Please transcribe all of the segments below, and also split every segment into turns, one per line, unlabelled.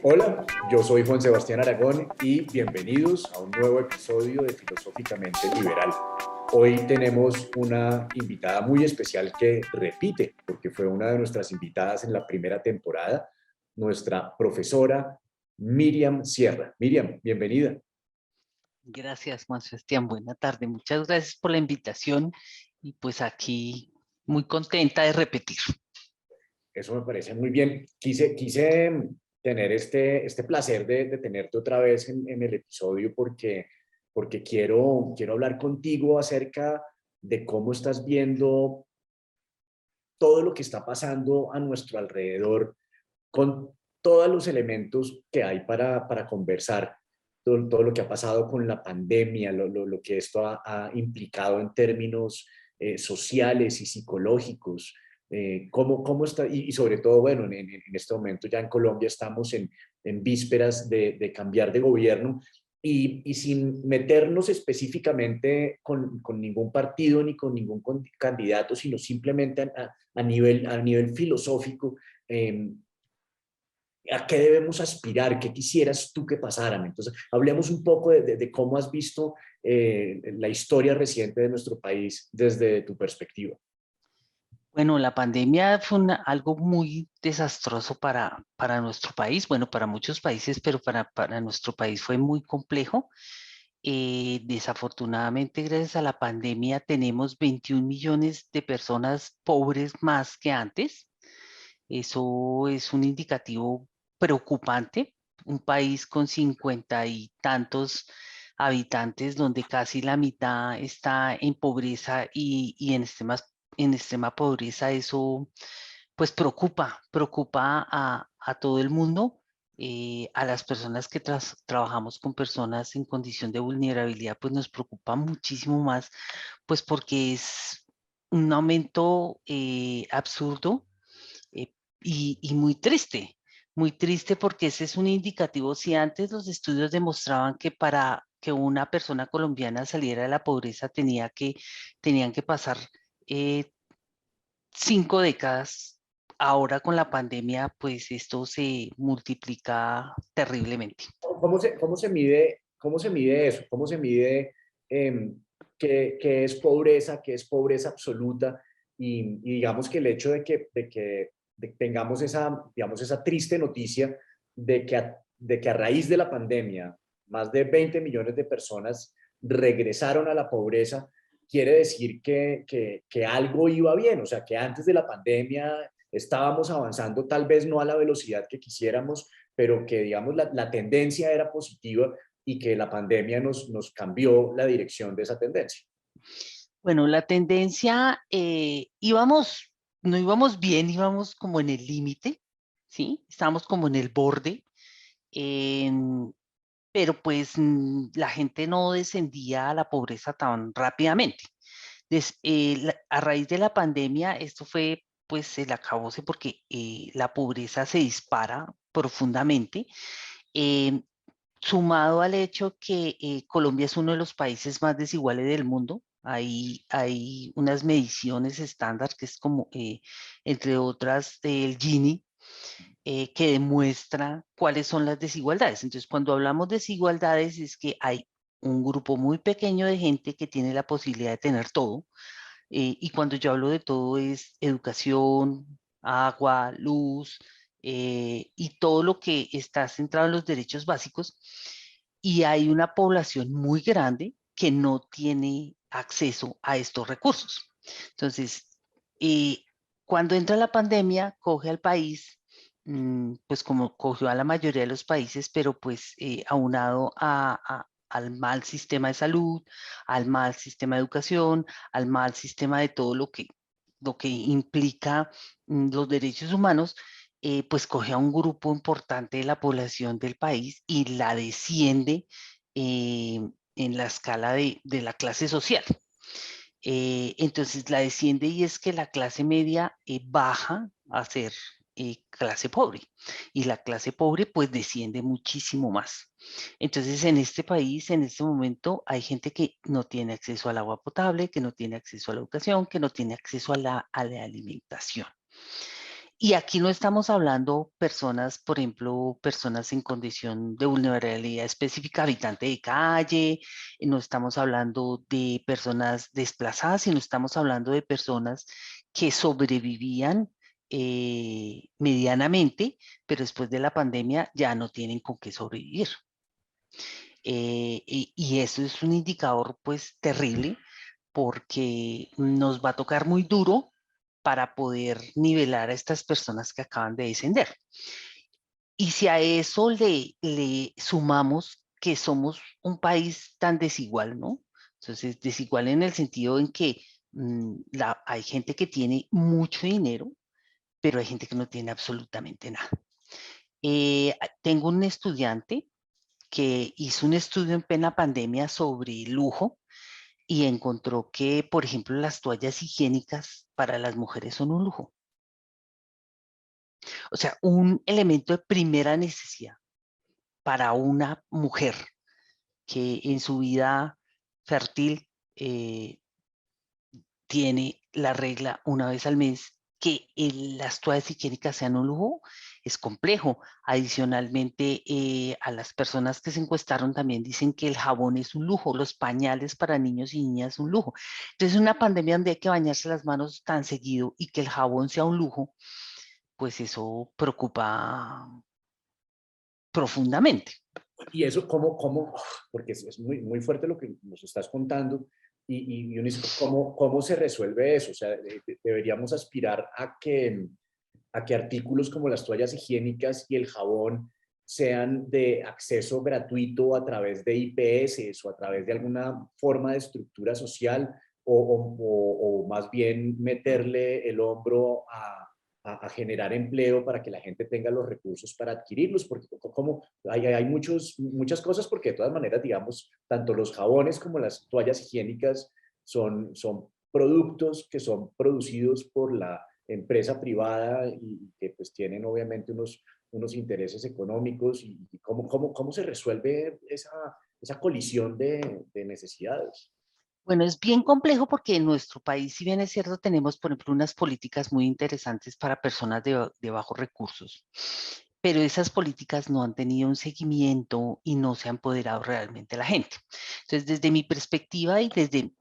Hola, yo soy Juan Sebastián Aragón y bienvenidos a un nuevo episodio de Filosóficamente Liberal. Hoy tenemos una invitada muy especial que repite, porque fue una de nuestras invitadas en la primera temporada, nuestra profesora Miriam Sierra. Miriam, bienvenida.
Gracias, Juan Sebastián. Buena tarde. Muchas gracias por la invitación y pues aquí muy contenta de repetir.
Eso me parece muy bien. Quise tener este placer de tenerte otra vez en el episodio porque quiero hablar contigo acerca de cómo estás viendo todo lo que está pasando a nuestro alrededor con todos los elementos que hay para conversar, todo lo que ha pasado con la pandemia, lo que esto ha implicado en términos sociales y psicológicos, cómo está, y sobre todo, bueno, en este momento ya en Colombia estamos en vísperas de cambiar de gobierno y sin meternos específicamente con ningún partido ni con ningún candidato, sino simplemente a nivel filosófico. eh, ¿A qué debemos aspirar? ¿Qué quisieras tú que pasaran? Entonces, hablemos un poco de cómo has visto la historia reciente de nuestro país desde tu perspectiva.
Bueno, la pandemia fue algo muy desastroso para nuestro país, bueno, para muchos países, pero para nuestro país fue muy complejo. Desafortunadamente, gracias a la pandemia, tenemos 21 millones de personas pobres más que antes. Eso es un indicativo preocupante. Un país con 50 y tantos habitantes, donde casi la mitad está en pobreza y en extrema pobreza, eso pues preocupa a todo el mundo. A las personas que trabajamos con personas en condición de vulnerabilidad, pues nos preocupa muchísimo más, pues porque es un aumento absurdo, eh, y muy triste porque ese es un indicativo. Si antes los estudios demostraban que para que una persona colombiana saliera de la pobreza tenían que pasar eh, 5 décadas, ahora con la pandemia pues esto se multiplica terriblemente.
Cómo se mide eso? ¿Cómo se mide eh, qué es pobreza, qué es pobreza absoluta? Y digamos que el hecho de que tengamos esa, digamos, esa triste noticia de que a raíz de la pandemia más de 20 millones de personas regresaron a la pobreza, quiere decir que algo iba bien, o sea, que antes de la pandemia estábamos avanzando tal vez no a la velocidad que quisiéramos, pero que digamos la tendencia era positiva y que la pandemia nos cambió la dirección de esa tendencia.
Bueno, la tendencia, no íbamos bien, íbamos como en el límite, ¿sí? Estábamos como en el borde. em, pero pues la gente no descendía a la pobreza tan rápidamente. A raíz de la pandemia, esto fue pues el acabose porque la pobreza se dispara profundamente, eh, sumado al hecho que Colombia es uno de los países más desiguales del mundo. Hay unas mediciones estándar que es como, entre otras, el Gini, que demuestra cuáles son las desigualdades. Entonces, cuando hablamos de desigualdades es que hay un grupo muy pequeño de gente que tiene la posibilidad de tener todo, y cuando yo hablo de todo es educación, agua, luz, y todo lo que está centrado en los derechos básicos, y hay una población muy grande que no tiene acceso a estos recursos. Entonces, eh, cuando entra la pandemia, coge al país, pues como cogió a la mayoría de los países, pero pues aunado al mal sistema de salud, al mal sistema de educación, al mal sistema de todo lo que implica los derechos humanos, pues coge a un grupo importante de la población del país y la desciende eh, en la escala de la clase social. Entonces la desciende y es que la clase media baja a ser clase pobre, y la clase pobre pues desciende muchísimo más. Entonces en este país, en este momento, hay gente que no tiene acceso al agua potable, que no tiene acceso a la educación, que no tiene acceso a la alimentación. Y aquí no estamos hablando personas, por ejemplo, personas en condición de vulnerabilidad específica, habitante de calle, no estamos hablando de personas desplazadas, sino estamos hablando de personas que sobrevivían medianamente, pero después de la pandemia ya no tienen con qué sobrevivir. Y eso es un indicador pues terrible porque nos va a tocar muy duro para poder nivelar a estas personas que acaban de descender. Y si a eso le sumamos que somos un país tan desigual, ¿no? Entonces, desigual en el sentido en que hay gente que tiene mucho dinero, pero hay gente que no tiene absolutamente nada. Tengo un estudiante que hizo un estudio en plena pandemia sobre lujo y encontró que, por ejemplo, las toallas higiénicas para las mujeres son un lujo. O sea, un elemento de primera necesidad para una mujer que en su vida fértil tiene la regla una vez al mes, que las toallas higiénicas sean un lujo, es complejo. Adicionalmente, a las personas que se encuestaron también dicen que el jabón es un lujo, los pañales para niños y niñas es un lujo. Entonces, una pandemia donde hay que bañarse las manos tan seguido y que el jabón sea un lujo, pues eso preocupa profundamente.
Y eso, porque es muy, muy fuerte lo que nos estás contando, y uno dice, ¿cómo se resuelve eso? O sea, deberíamos aspirar a que artículos como las toallas higiénicas y el jabón sean de acceso gratuito a través de IPS o a través de alguna forma de estructura social, o más bien meterle el hombro a generar empleo para que la gente tenga los recursos para adquirirlos, porque como hay muchas cosas, porque de todas maneras, digamos, tanto los jabones como las toallas higiénicas son productos que son producidos por la empresa privada y que pues tienen obviamente unos intereses económicos, y cómo se resuelve esa colisión de necesidades.
Bueno, es bien complejo porque en nuestro país, si bien es cierto, tenemos, por ejemplo, unas políticas muy interesantes para personas de bajos recursos, pero esas políticas no han tenido un seguimiento y no se ha empoderado realmente a la gente. Entonces, desde mi perspectiva y desde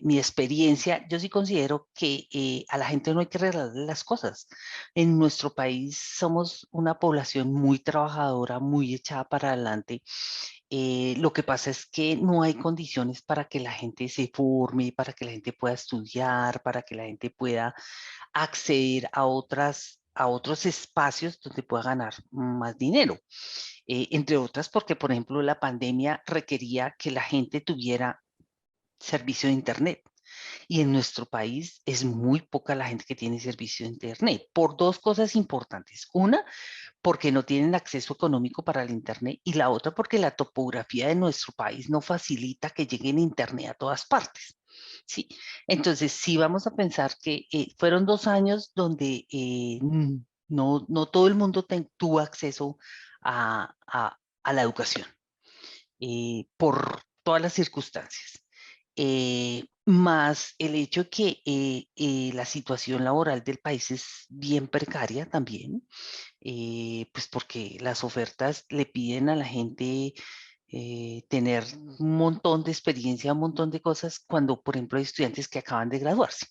mi experiencia, yo sí considero que a la gente no hay que regalarle las cosas. En nuestro país somos una población muy trabajadora, muy echada para adelante. Lo que pasa es que no hay condiciones para que la gente se forme, para que la gente pueda estudiar, para que la gente pueda acceder a otros espacios donde pueda ganar más dinero. Entre otras porque, por ejemplo, la pandemia requería que la gente tuviera servicio de Internet. Y en nuestro país es muy poca la gente que tiene servicio de Internet por dos cosas importantes. Una, porque no tienen acceso económico para el Internet, y la otra porque la topografía de nuestro país no facilita que lleguen Internet a todas partes. Sí, entonces sí vamos a pensar que fueron 2 años donde no todo el mundo tuvo acceso a la educación por todas las circunstancias. Más el hecho que la situación laboral del país es bien precaria también, pues porque las ofertas le piden a la gente tener un montón de experiencia, un montón de cosas, cuando, por ejemplo, hay estudiantes que acaban de graduarse,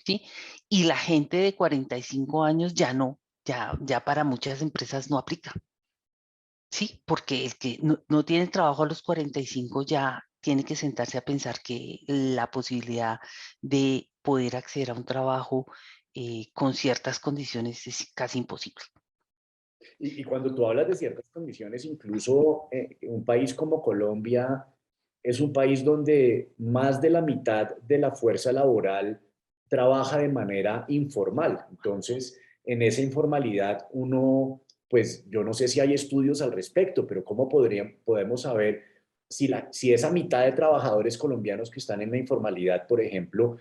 ¿sí? Y la gente de 45 años ya no, ya para muchas empresas no aplica, ¿sí? Porque el que no tiene trabajo a los 45 ya tiene que sentarse a pensar que la posibilidad de poder acceder a un trabajo con ciertas condiciones es casi imposible.
Y cuando tú hablas de ciertas condiciones, incluso un país como Colombia es un país donde más de la mitad de la fuerza laboral trabaja de manera informal. Entonces, en esa informalidad uno, pues yo no sé si hay estudios al respecto, pero ¿cómo podemos saber si esa mitad de trabajadores colombianos que están en la informalidad, por ejemplo,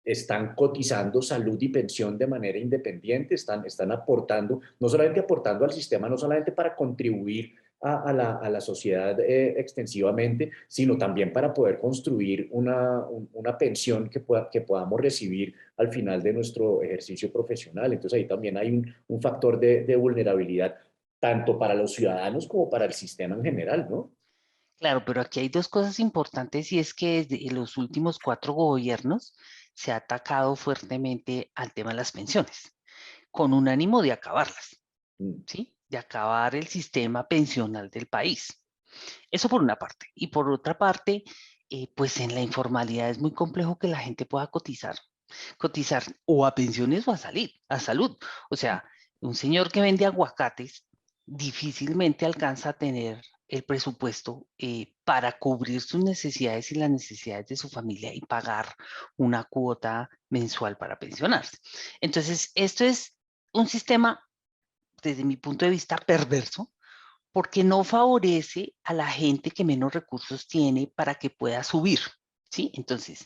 están cotizando salud y pensión de manera independiente, están aportando, no solamente aportando al sistema, no solamente para contribuir a la sociedad extensivamente, sino también para poder construir una pensión que podamos recibir al final de nuestro ejercicio profesional. Entonces ahí también hay un factor de vulnerabilidad, tanto para los ciudadanos como para el sistema en general, ¿no?
Claro, pero aquí hay dos cosas importantes y es que desde los últimos 4 gobiernos se ha atacado fuertemente al tema de las pensiones, con un ánimo de acabarlas,
Mm.
¿sí? De acabar el sistema pensional del país. Eso por una parte. Y por otra parte, pues en la informalidad es muy complejo que la gente pueda cotizar o a pensiones o a salir, a salud. O sea, un señor que vende aguacates difícilmente alcanza a tener el presupuesto para cubrir sus necesidades y las necesidades de su familia y pagar una cuota mensual para pensionarse. Entonces, esto es un sistema, desde mi punto de vista, perverso, porque no favorece a la gente que menos recursos tiene para que pueda subir, ¿sí? Entonces,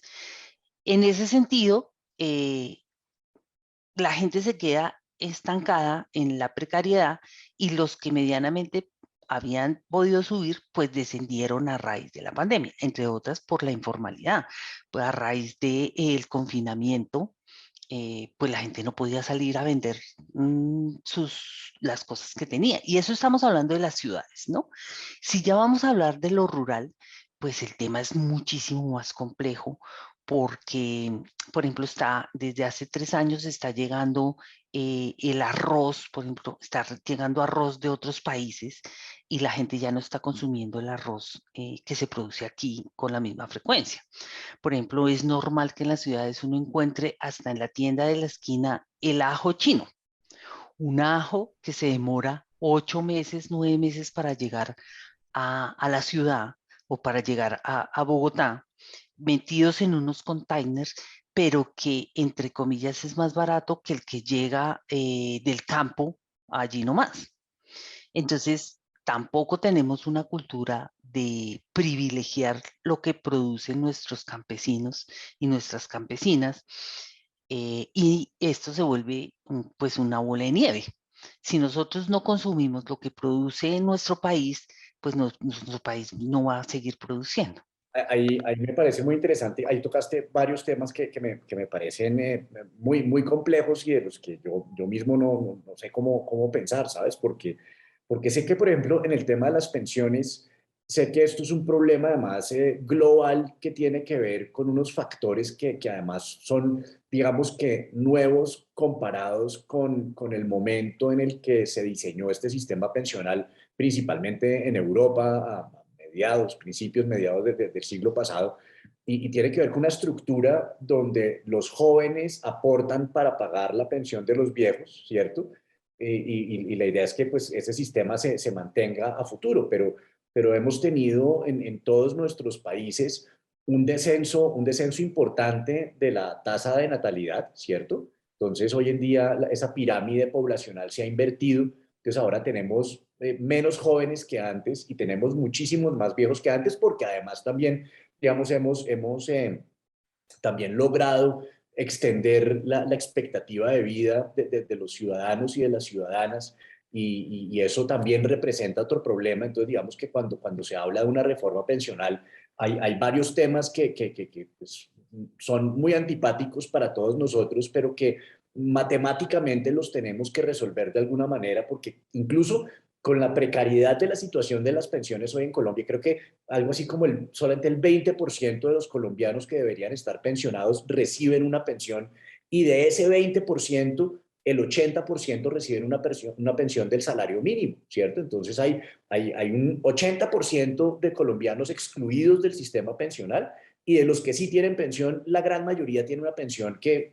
en ese sentido, la gente se queda estancada en la precariedad y los que medianamente habían podido subir, pues descendieron a raíz de la pandemia, entre otras por la informalidad, pues a raíz del confinamiento, pues la gente no podía salir a vender las cosas que tenía. Y eso estamos hablando de las ciudades, ¿no? Si ya vamos a hablar de lo rural, pues el tema es muchísimo más complejo porque, por ejemplo, desde hace 3 años está llegando el arroz, por ejemplo, está llegando arroz de otros países y la gente ya no está consumiendo el arroz que se produce aquí con la misma frecuencia. Por ejemplo, es normal que en las ciudades uno encuentre hasta en la tienda de la esquina el ajo chino, un ajo que se demora 8 meses, 9 meses para llegar a la ciudad o para llegar a Bogotá, metidos en unos containers, pero que entre comillas es más barato que el que llega del campo allí nomás. Entonces, tampoco tenemos una cultura de privilegiar lo que producen nuestros campesinos y nuestras campesinas, y esto se vuelve pues una bola de nieve. Si nosotros no consumimos lo que produce nuestro país, pues nuestro país no va a seguir produciendo.
Ahí me parece muy interesante. Ahí tocaste varios temas que me parecen muy complejos y de los que yo mismo no sé cómo pensar, ¿sabes? Porque sé que, por ejemplo, en el tema de las pensiones, sé que esto es un problema además global que tiene que ver con unos factores que además son, digamos que, nuevos comparados con el momento en el que se diseñó este sistema pensional, principalmente en Europa, principios, mediados del siglo pasado, y tiene que ver con una estructura donde los jóvenes aportan para pagar la pensión de los viejos, ¿cierto? Y la idea es que pues, ese sistema se mantenga a futuro, pero hemos tenido en todos nuestros países un descenso importante de la tasa de natalidad, ¿cierto? Entonces, hoy en día esa pirámide poblacional se ha invertido, entonces ahora tenemos menos jóvenes que antes y tenemos muchísimos más viejos que antes porque además también, digamos, hemos también logrado extender la expectativa de vida de los ciudadanos y de las ciudadanas y eso también representa otro problema. Entonces, digamos que cuando se habla de una reforma pensional, hay varios temas que pues, son muy antipáticos para todos nosotros, pero que matemáticamente los tenemos que resolver de alguna manera, porque incluso con la precariedad de la situación de las pensiones hoy en Colombia, creo que algo así como solamente el 20% de los colombianos que deberían estar pensionados reciben una pensión y de ese 20%, el 80% reciben una pensión del salario mínimo, ¿cierto? Entonces hay un 80% de colombianos excluidos del sistema pensional y de los que sí tienen pensión, la gran mayoría tiene una pensión que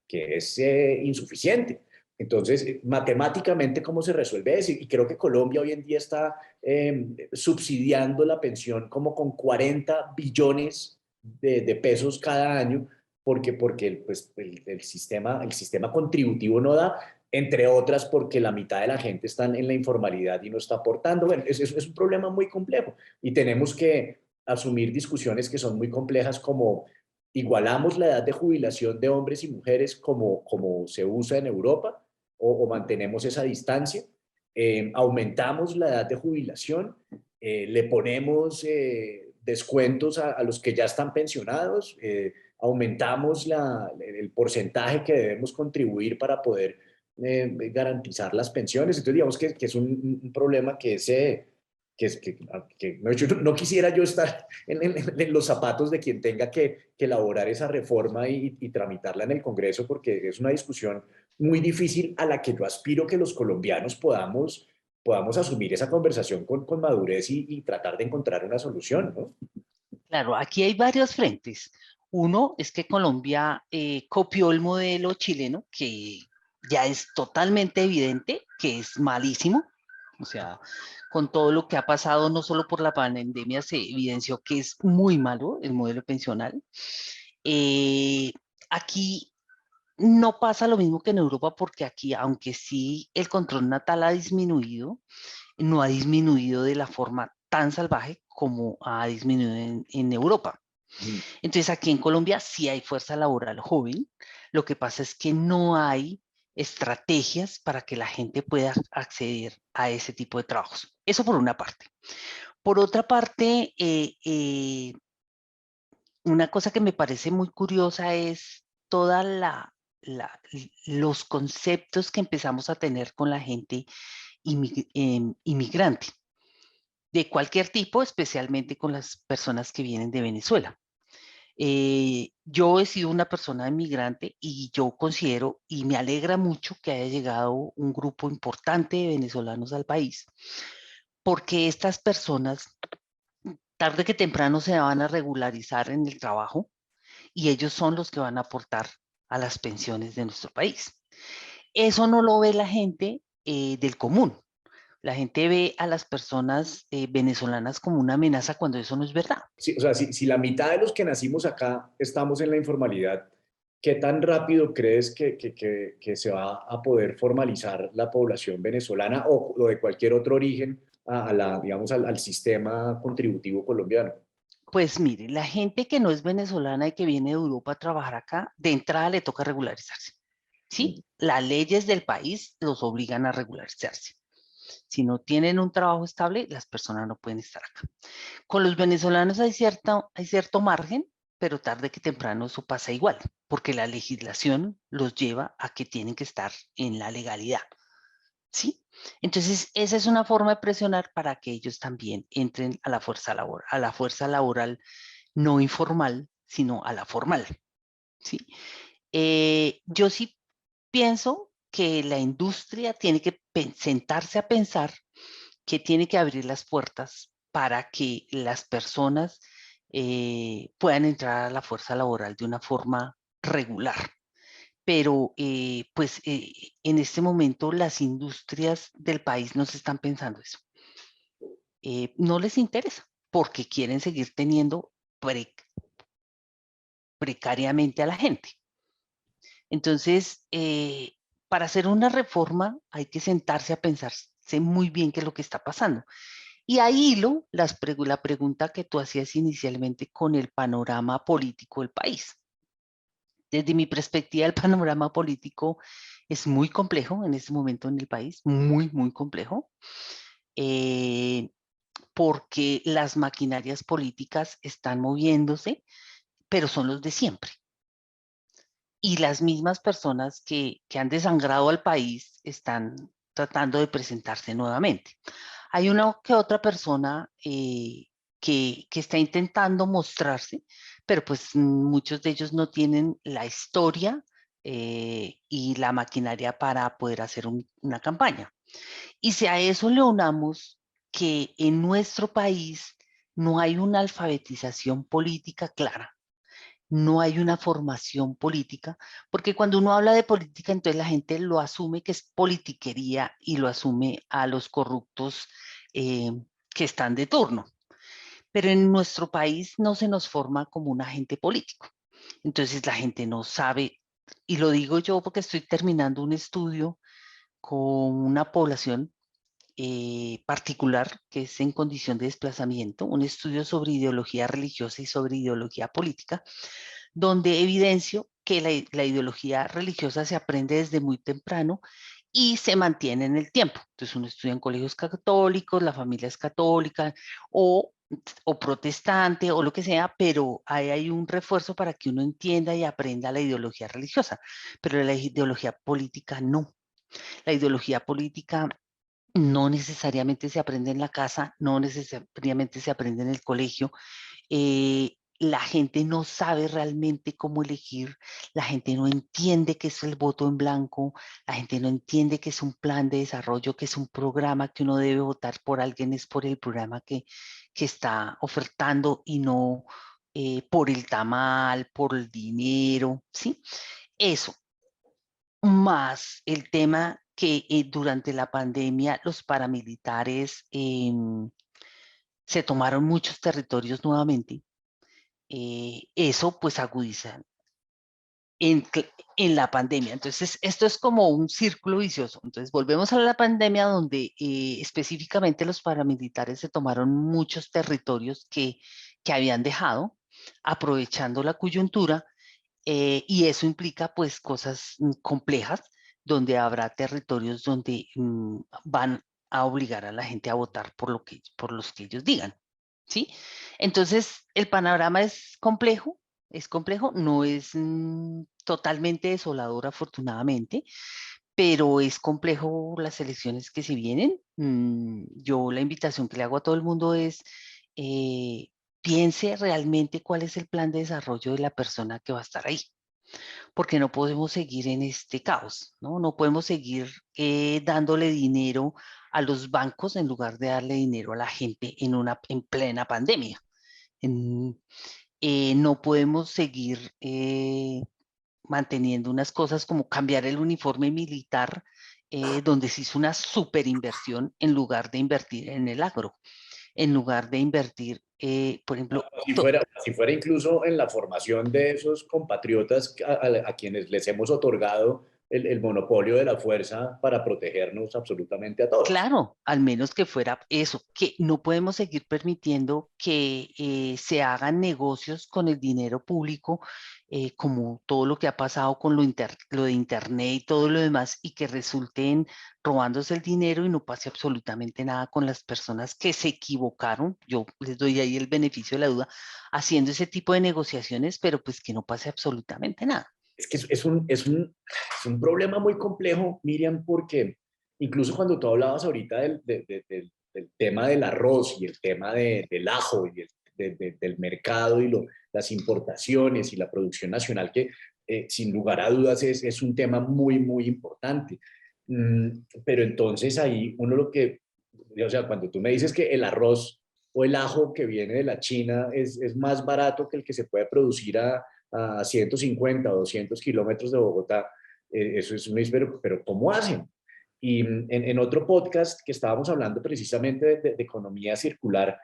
es insuficiente. Entonces, matemáticamente, ¿cómo se resuelve eso? Y creo que Colombia hoy en día está subsidiando la pensión como con 40 billones de pesos cada año, porque pues, el sistema contributivo no da, entre otras porque la mitad de la gente está en la informalidad y no está aportando. Bueno, es un problema muy complejo y tenemos que asumir discusiones que son muy complejas como igualamos la edad de jubilación de hombres y mujeres como se usa en Europa o mantenemos esa distancia. aumentamos la edad de jubilación, le ponemos descuentos a los que ya están pensionados, aumentamos el porcentaje que debemos contribuir para poder garantizar las pensiones. Entonces, digamos que es un problema que no, no quisiera yo estar en los zapatos de quien tenga que elaborar esa reforma y tramitarla en el Congreso, porque es una discusión muy difícil a la que yo aspiro que los colombianos podamos asumir esa conversación con madurez y tratar de encontrar una solución, ¿no?
Claro, aquí hay varios frentes. Uno es que Colombia copió el modelo chileno, que ya es totalmente evidente que es malísimo. O sea, con todo lo que ha pasado, no solo por la pandemia, se evidenció que es muy malo el modelo pensional. Eh, Aquí no pasa lo mismo que en Europa, porque aquí, aunque sí el control natal ha disminuido, no ha disminuido de la forma tan salvaje como ha disminuido en Europa.
Mm.
Entonces aquí en Colombia sí hay fuerza laboral joven. Lo que pasa es que no hay estrategias para que la gente pueda acceder a ese tipo de trabajos. Eso por una parte. Por otra parte, una cosa que me parece muy curiosa es toda los conceptos que empezamos a tener con la gente inmigrante, de cualquier tipo, especialmente con las personas que vienen de Venezuela. Yo he sido una persona inmigrante y yo considero y me alegra mucho que haya llegado un grupo importante de venezolanos al país, porque estas personas tarde que temprano se van a regularizar en el trabajo y ellos son los que van a aportar a las pensiones de nuestro país. Eso no lo ve la gente del común. La gente ve a las personas venezolanas como una amenaza cuando eso no es verdad.
Sí, o sea, si la mitad de los que nacimos acá estamos en la informalidad, ¿qué tan rápido crees que se va a poder formalizar la población venezolana o de cualquier otro origen digamos, al sistema contributivo colombiano?
Pues mire, la gente que no es venezolana y que viene de Europa a trabajar acá, de entrada le toca regularizarse.
Mm.
¿Sí? Las leyes del país los obligan a regularizarse. Si no tienen un trabajo estable, las personas no pueden estar acá. Con los venezolanos hay cierto margen, pero tarde que temprano eso pasa igual, porque la legislación los lleva a que tienen que estar en la legalidad. ¿Sí? Entonces, esa es una forma de presionar para que ellos también entren a la fuerza laboral no informal, sino a la formal. ¿Sí? Yo sí pienso que la industria tiene que sentarse a pensar que tiene que abrir las puertas para que las personas puedan entrar a la fuerza laboral de una forma regular. Pero pues en este momento las industrias del país no se están pensando eso. No les interesa porque quieren seguir teniendo pre precariamente a la gente. Entonces, para hacer una reforma hay que sentarse a pensarse muy bien qué es lo que está pasando. Y ahí la pregunta que tú hacías inicialmente con el panorama político del país. Desde mi perspectiva, el panorama político es muy complejo en este momento en el país, muy, muy complejo, eh, porque las maquinarias políticas están moviéndose, pero son los de siempre. Y las mismas personas que han desangrado al país están tratando de presentarse nuevamente. Hay una que otra persona que está intentando mostrarse, pero pues muchos de ellos no tienen la historia y la maquinaria para poder hacer una campaña. Y si a eso le unamos que en nuestro país no hay una alfabetización política clara, no hay una formación política, porque cuando uno habla de política, entonces la gente lo asume que es politiquería y lo asume a los corruptos eh, que están de turno. Pero en nuestro país no se nos forma como un agente político. Entonces la gente no sabe, y lo digo yo porque estoy terminando un estudio con una población particular que es en condición de desplazamiento, un estudio sobre ideología religiosa y sobre ideología política, donde evidencio que la ideología religiosa se aprende desde muy temprano y se mantiene en el tiempo. Entonces uno estudia en colegios católicos, la familia es católica o, o protestante o lo que sea, pero ahí hay un refuerzo para que uno entienda y aprenda la ideología religiosa, pero la ideología política no. La ideología política no necesariamente se aprende en la casa, no necesariamente se aprende en el colegio. La gente no sabe realmente cómo elegir, la gente no entiende qué es el voto en blanco, la gente no entiende qué es un plan de desarrollo, qué es un programa que uno debe votar por alguien, es por el programa que está ofertando y no por el tamal, por el dinero, ¿sí? Eso, más el tema que durante la pandemia los paramilitares se tomaron muchos territorios nuevamente. Eso pues agudiza en, en la pandemia. Entonces, esto es como un círculo vicioso. Entonces, volvemos a la pandemia donde específicamente los paramilitares se tomaron muchos territorios que habían dejado, aprovechando la coyuntura, y eso implica pues cosas complejas, donde habrá territorios donde van a obligar a la gente a votar por los que ellos digan, ¿sí? Entonces, el panorama es complejo, no es totalmente desolador afortunadamente, pero es complejo las elecciones que se vienen. Yo la invitación que le hago a todo el mundo es, eh, piense realmente cuál es el plan de desarrollo de la persona que va a estar ahí, porque no podemos seguir en este caos, ¿no? No podemos seguir dándole dinero a los bancos en lugar de darle dinero a la gente en plena pandemia. En- no podemos seguir manteniendo unas cosas como cambiar el uniforme militar, donde se hizo una superinversión en lugar de invertir en el agro, en lugar de invertir, por ejemplo,
Si fuera incluso en la formación de esos compatriotas a quienes les hemos otorgado el monopolio de la fuerza para protegernos absolutamente a todos.
claro, al menos que fuera eso, que no podemos seguir permitiendo que se hagan negocios con el dinero público, como todo lo que ha pasado con lo de Internet y todo lo demás, y que resulten robándose el dinero y no pase absolutamente nada con las personas que se equivocaron. Yo les doy ahí el beneficio de la duda, haciendo ese tipo de negociaciones, pero pues que no pase absolutamente nada.
Es que es un problema muy complejo, Miriam, porque incluso cuando tú hablabas ahorita del tema del arroz y el tema del ajo y del mercado y las importaciones y la producción nacional, que sin lugar a dudas es un tema muy, muy importante. Pero entonces ahí uno lo que, o sea, cuando tú me dices que el arroz o el ajo que viene de la China es más barato que el que se puede producir a 150 o 200 kilómetros de Bogotá, eso es un pero ¿cómo hacen? Y en otro podcast que estábamos hablando precisamente de economía circular,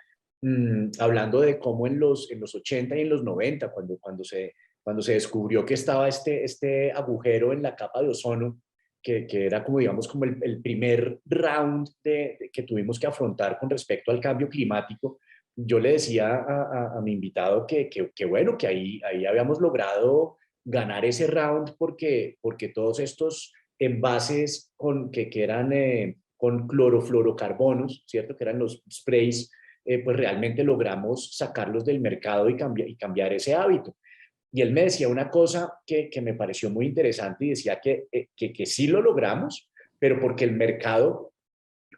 hablando de cómo en los 80 y en los 90, cuando se descubrió que estaba este agujero en la capa de ozono, que era como, digamos, como el primer round que tuvimos que afrontar con respecto al cambio climático, yo le decía a mi invitado que bueno, que ahí habíamos logrado ganar ese round porque todos estos envases que eran con clorofluorocarbonos, ¿cierto? Que eran los sprays, pues realmente logramos sacarlos del mercado y cambiar ese hábito. Y él me decía una cosa que me pareció muy interesante y decía que sí lo logramos, pero porque el mercado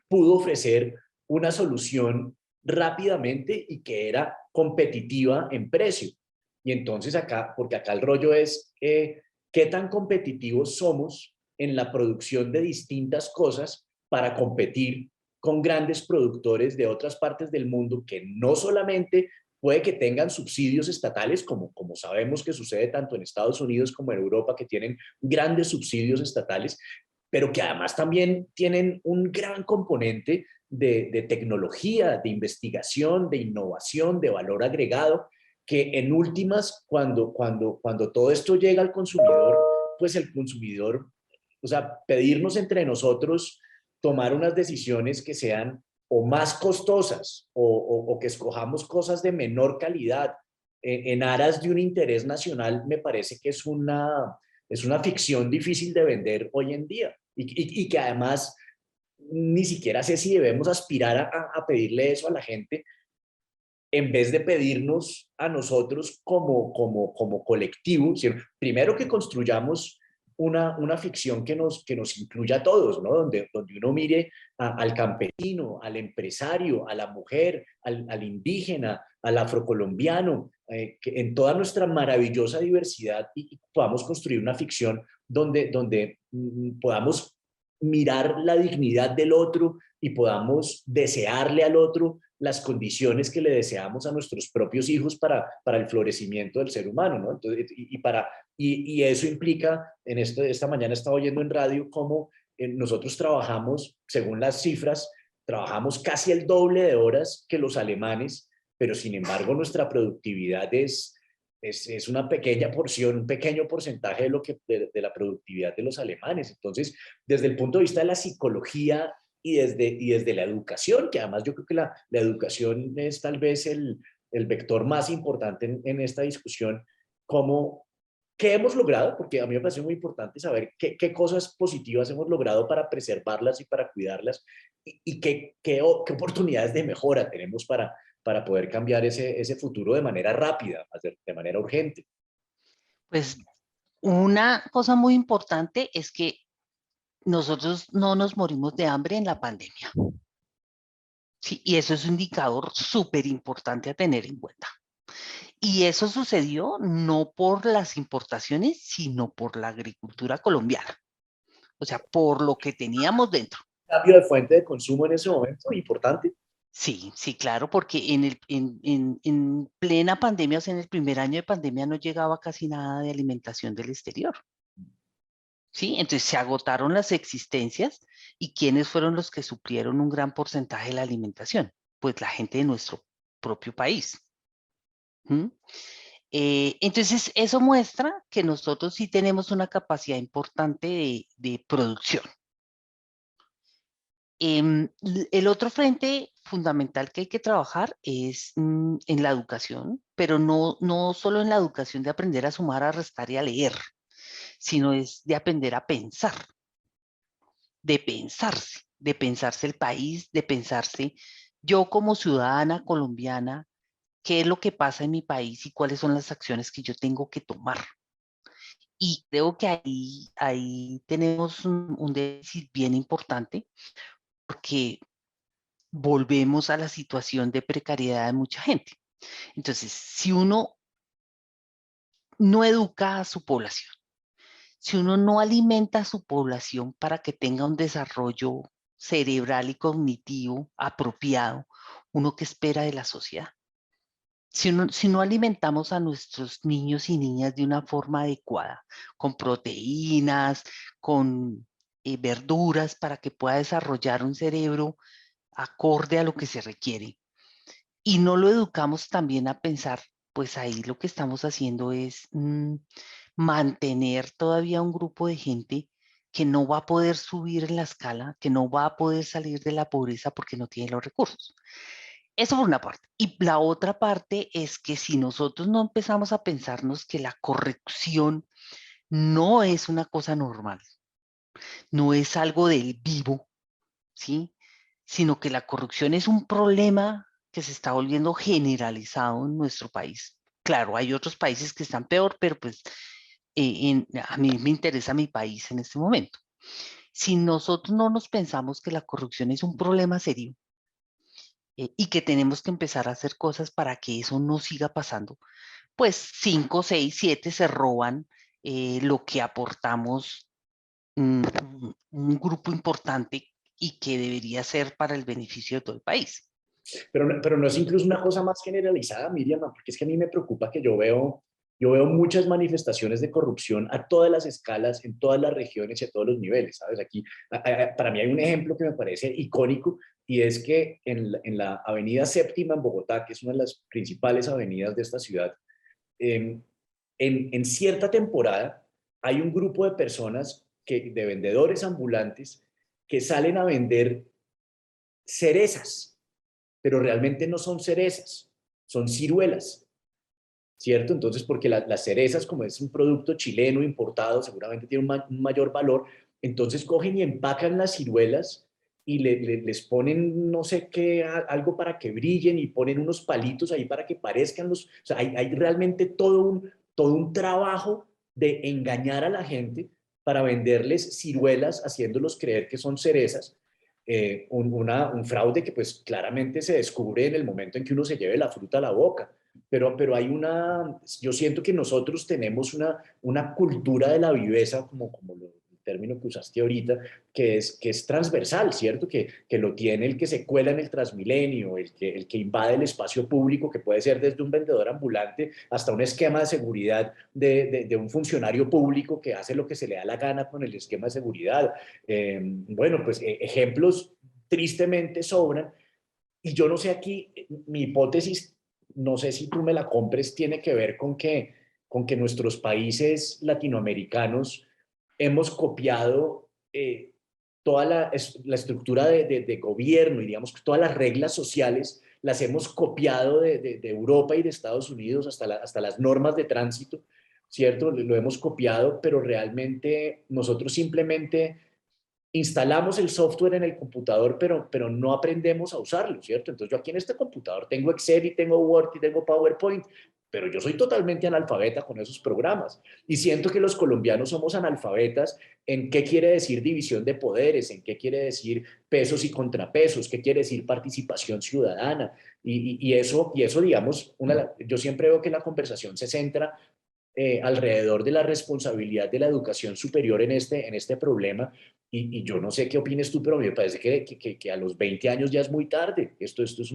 pudo ofrecer una solución rápidamente y que era competitiva en precio. Y entonces acá, porque acá el rollo es qué tan competitivos somos en la producción de distintas cosas para competir con grandes productores de otras partes del mundo que no solamente puede que tengan subsidios estatales, como sabemos que sucede tanto en Estados Unidos como en Europa, que tienen grandes subsidios estatales, pero que además también tienen un gran componente de tecnología, de investigación, de innovación, de valor agregado, que en últimas, cuando todo esto llega al consumidor, pues el consumidor, o sea, pedirnos entre nosotros tomar unas decisiones que sean o más costosas o que escojamos cosas de menor calidad en aras de un interés nacional, me parece que es una ficción difícil de vender hoy en día. y que además ni siquiera sé si debemos aspirar a pedirle eso a la gente en vez de pedirnos a nosotros como colectivo, ¿sí? Primero que construyamos una ficción que nos incluya a todos, ¿no? Donde uno mire al campesino, al empresario, a la mujer, al indígena, al afrocolombiano, que en toda nuestra maravillosa diversidad y podamos construir una ficción donde podamos mirar la dignidad del otro y podamos desearle al otro las condiciones que le deseamos a nuestros propios hijos para el florecimiento del ser humano, ¿no? Entonces, y eso implica, esta mañana estaba oyendo en radio cómo nosotros trabajamos, según las cifras, trabajamos casi el doble de horas que los alemanes, pero sin embargo nuestra productividad es una pequeña porción, un pequeño porcentaje de la productividad de los alemanes. Entonces, desde el punto de vista de la psicología y desde la educación, que además yo creo que la educación es tal vez el vector más importante en esta discusión, como qué hemos logrado, porque a mí me parece muy importante saber qué cosas positivas hemos logrado para preservarlas y para cuidarlas y qué oportunidades de mejora tenemos para poder cambiar ese futuro de manera rápida, de manera urgente.
Pues una cosa muy importante es que nosotros no nos morimos de hambre en la pandemia. Sí, y eso es un indicador súper importante a tener en cuenta. Y eso sucedió no por las importaciones, sino por la agricultura colombiana. O sea, por lo que teníamos dentro.
Cambio de fuente de consumo en ese momento, importante.
Sí, sí, claro, porque en plena pandemia, o sea, en el primer año de pandemia no llegaba casi nada de alimentación del exterior. ¿Sí? Entonces se agotaron las existencias y ¿quiénes fueron los que suplieron un gran porcentaje de la alimentación? Pues la gente de nuestro propio país. ¿Mm? Entonces eso muestra que nosotros sí tenemos una capacidad importante de producción. El otro frente fundamental que hay que trabajar es en la educación, pero no solo en la educación de aprender a sumar, a restar y a leer, sino es de aprender a pensar, de pensarse el país, de pensarse yo como ciudadana colombiana, qué es lo que pasa en mi país y cuáles son las acciones que yo tengo que tomar. Y creo que ahí tenemos un déficit bien importante porque volvemos a la situación de precariedad de mucha gente. Entonces, si uno no educa a su población, si uno no alimenta a su población para que tenga un desarrollo cerebral y cognitivo apropiado, uno que espera de la sociedad. Si no alimentamos a nuestros niños y niñas de una forma adecuada, con proteínas, con verduras, para que pueda desarrollar un cerebro acorde a lo que se requiere, y no lo educamos también a pensar, pues ahí lo que estamos haciendo es mantener todavía un grupo de gente que no va a poder subir en la escala, que no va a poder salir de la pobreza porque no tiene los recursos. Eso por una parte. Y la otra parte es que si nosotros no empezamos a pensarnos que la corrección no es una cosa normal, no es algo del vivo, ¿sí? Sino que la corrupción es un problema que se está volviendo generalizado en nuestro país. Claro, hay otros países que están peor, pero pues a mí me interesa mi país en este momento. Si nosotros no nos pensamos que la corrupción es un problema serio y que tenemos que empezar a hacer cosas para que eso no siga pasando, pues 5, 6, 7 se roban lo que aportamos un grupo importante y que debería ser para el beneficio de todo el país.
Pero no es incluso una cosa más generalizada, Miriam, porque es que a mí me preocupa que yo veo muchas manifestaciones de corrupción a todas las escalas, en todas las regiones y a todos los niveles, ¿sabes? Aquí, para mí hay un ejemplo que me parece icónico y es que en la Avenida Séptima en Bogotá, que es una de las principales avenidas de esta ciudad, eh, en cierta temporada hay un grupo de personas, de vendedores ambulantes, que salen a vender cerezas, pero realmente no son cerezas, son ciruelas, ¿cierto? Entonces, porque las cerezas, como es un producto chileno importado, seguramente tiene un mayor valor, entonces cogen y empacan las ciruelas y les ponen no sé qué, algo para que brillen y ponen unos palitos ahí para que parezcan los... O sea, hay realmente todo un trabajo de engañar a la gente para venderles ciruelas, haciéndolos creer que son cerezas. Un fraude que pues claramente se descubre en el momento en que uno se lleve la fruta a la boca. Pero yo siento que nosotros tenemos una cultura de la viveza, como el término que usaste ahorita, que es transversal, ¿cierto? Que lo tiene el que se cuela en el Transmilenio, el que invade el espacio público, que puede ser desde un vendedor ambulante hasta un esquema de seguridad de un funcionario público que hace lo que se le da la gana con el esquema de seguridad. Bueno, pues ejemplos tristemente sobran. Y yo no sé aquí, mi hipótesis, no sé si tú me la compres, tiene que ver con que nuestros países latinoamericanos hemos copiado toda la estructura de gobierno y digamos que todas las reglas sociales las hemos copiado de Europa y de Estados Unidos hasta las normas de tránsito, ¿cierto? Lo hemos copiado, pero realmente nosotros simplemente instalamos el software en el computador, pero no aprendemos a usarlo, ¿cierto? Entonces yo aquí en este computador tengo Excel y tengo Word y tengo PowerPoint, pero yo soy totalmente analfabeta con esos programas. Y siento que los colombianos somos analfabetas en qué quiere decir división de poderes, en qué quiere decir pesos y contrapesos, qué quiere decir participación ciudadana. Y eso, digamos, yo siempre veo que la conversación se centra alrededor de la responsabilidad de la educación superior en este problema. Y yo no sé qué opines tú, pero a mí me parece que a los 20 años ya es muy tarde. Esto es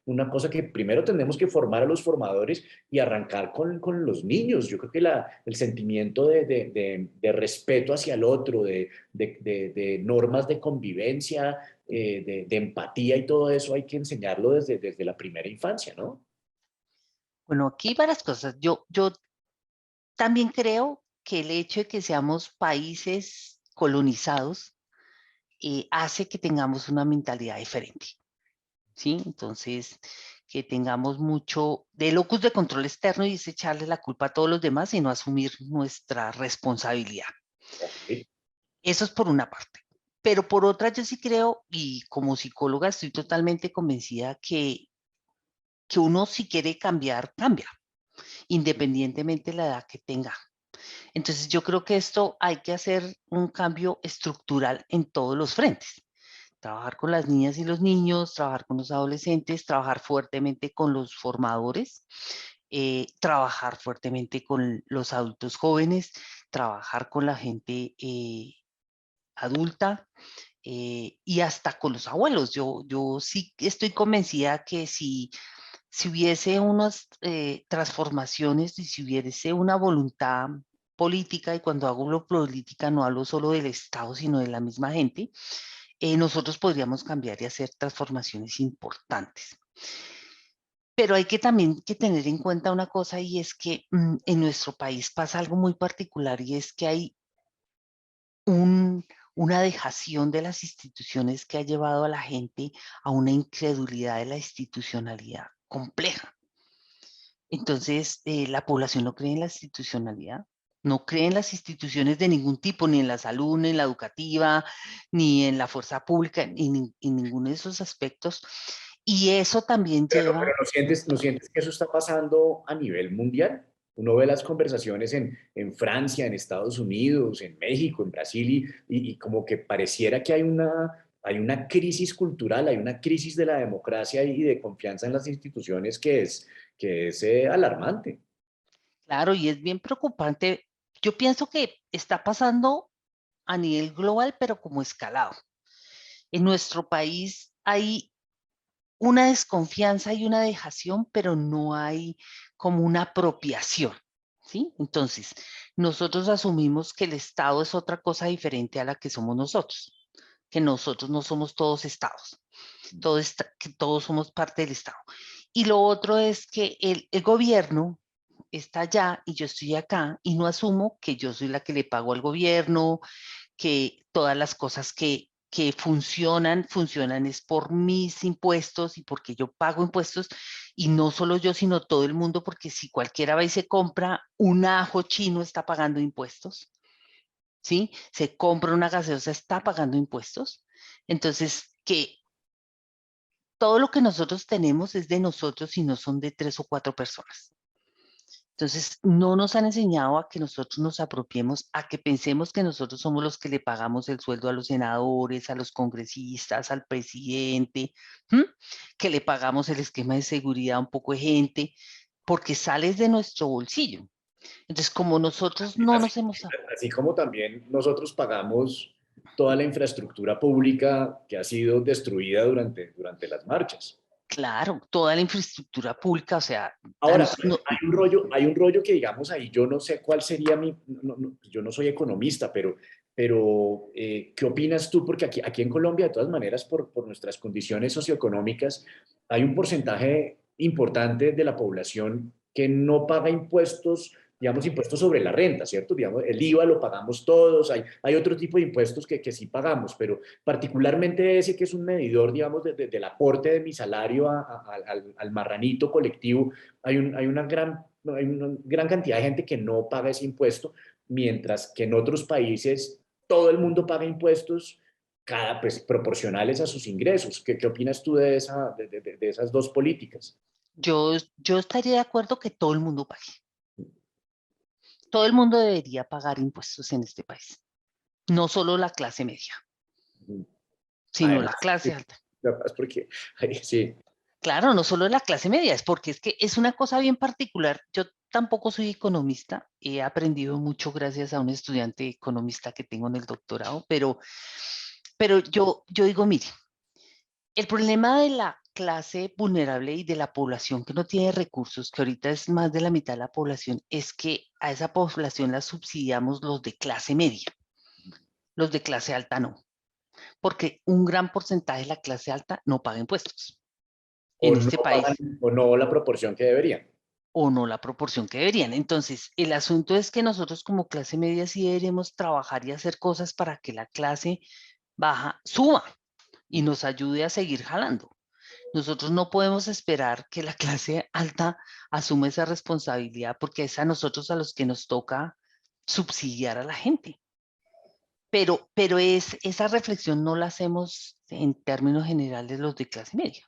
una cosa que primero tenemos que formar a los formadores y arrancar con los niños. Yo creo que el sentimiento de respeto hacia el otro, de normas de convivencia, de empatía y todo eso hay que enseñarlo desde la primera infancia, ¿no?
Bueno, aquí varias cosas. Yo también creo que el hecho de que seamos países colonizados hace que tengamos una mentalidad diferente, ¿sí? Entonces, que tengamos mucho de locus de control externo y es echarle la culpa a todos los demás y no asumir nuestra responsabilidad.
Ok.
Eso es por una parte. Pero por otra, yo sí creo, y como psicóloga estoy totalmente convencida que uno si quiere cambiar, cambia, independientemente de la edad que tenga. Entonces yo creo que esto hay que hacer un cambio estructural en todos los frentes. Trabajar con las niñas y los niños, trabajar con los adolescentes, trabajar fuertemente con los formadores, trabajar fuertemente con los adultos jóvenes, trabajar con la gente adulta y hasta con los abuelos. Yo sí estoy convencida que si hubiese unas transformaciones y si hubiese una voluntad política, y cuando hablo política no hablo solo del Estado, sino de la misma gente, nosotros podríamos cambiar y hacer transformaciones importantes. Pero hay que también que tener en cuenta una cosa y es que en nuestro país pasa algo muy particular y es que hay una dejación de las instituciones que ha llevado a la gente a una incredulidad de la institucionalidad compleja. Entonces, la población no cree en la institucionalidad, no cree en las instituciones de ningún tipo, ni en la salud, ni en la educativa, ni en la fuerza pública, ni en ninguno de esos aspectos. Y eso también
Pero
lleva,
no sientes que eso está pasando a nivel mundial? Uno ve las conversaciones en Francia, en Estados Unidos, en México, en Brasil, y como que pareciera que hay una crisis cultural, hay una crisis de la democracia y de confianza en las instituciones que es alarmante.
claro, y es bien preocupante. Yo pienso que está pasando a nivel global, pero como escalado. En nuestro país hay una desconfianza y una dejación, pero no hay como una apropiación, ¿sí? Entonces, nosotros asumimos que el Estado es otra cosa diferente a la que somos nosotros, que nosotros no somos todos estados, que todos somos parte del Estado. Y lo otro es que el gobierno está allá y yo estoy acá y no asumo que yo soy la que le pago al gobierno, que todas las cosas que funcionan, funcionan es por mis impuestos y porque yo pago impuestos y no solo yo, sino todo el mundo, porque si cualquiera va y se compra un ajo chino está pagando impuestos. ¿sí? Se compra una gaseosa, está pagando impuestos. Entonces, que todo lo que nosotros tenemos es de nosotros y no son de 3 o 4 personas. Entonces, no nos han enseñado a que nosotros nos apropiemos, a que pensemos que nosotros somos los que le pagamos el sueldo a los senadores, a los congresistas, al presidente, ¿m? Que le pagamos el esquema de seguridad a un poco de gente, porque sales de nuestro bolsillo. Entonces, como nosotros no
Así,
nos hemos...
así como también nosotros pagamos toda la infraestructura pública que ha sido destruida durante las marchas.
Claro, toda la infraestructura pública, o sea,
Ahora, hay un rollo que digamos ahí, yo no sé cuál sería yo no soy economista, pero ¿qué opinas tú? Porque aquí en Colombia, de todas maneras, por nuestras condiciones socioeconómicas, hay un porcentaje importante de la población que no paga impuestos, digamos, impuestos sobre la renta, ¿cierto? Digamos, el IVA lo pagamos todos, hay otro tipo de impuestos que sí pagamos, pero particularmente ese que es un medidor, digamos, del aporte de mi salario al marranito colectivo, hay una gran cantidad de gente que no paga ese impuesto, mientras que en otros países todo el mundo paga impuestos pues, proporcionales a sus ingresos. ¿Qué opinas tú de esas dos políticas?
yo estaría de acuerdo que todo el mundo pague. Todo el mundo debería pagar impuestos en este país. No solo la clase media, sino
Además,
la clase alta.
además porque sí,
Claro, no solo la clase media, es que es una cosa bien particular. Yo tampoco soy economista, he aprendido mucho gracias a un estudiante economista que tengo en el doctorado, pero yo digo, mire, el problema de la clase vulnerable y de la población que no tiene recursos, que ahorita es más de la mitad de la población, es que a esa población la subsidiamos los de clase media, los de clase alta no, porque un gran porcentaje de la clase alta no paga impuestos
o
en
no
este
pagan
país,
o no la proporción que deberían.
o no la proporción que deberían. Entonces, el asunto es que nosotros como clase media sí deberemos trabajar y hacer cosas para que la clase baja suba y nos ayude a seguir jalando. Nosotros no podemos esperar que la clase alta asuma esa responsabilidad porque es a nosotros a los que nos toca subsidiar a la gente. Pero esa reflexión no la hacemos en términos generales los de clase media,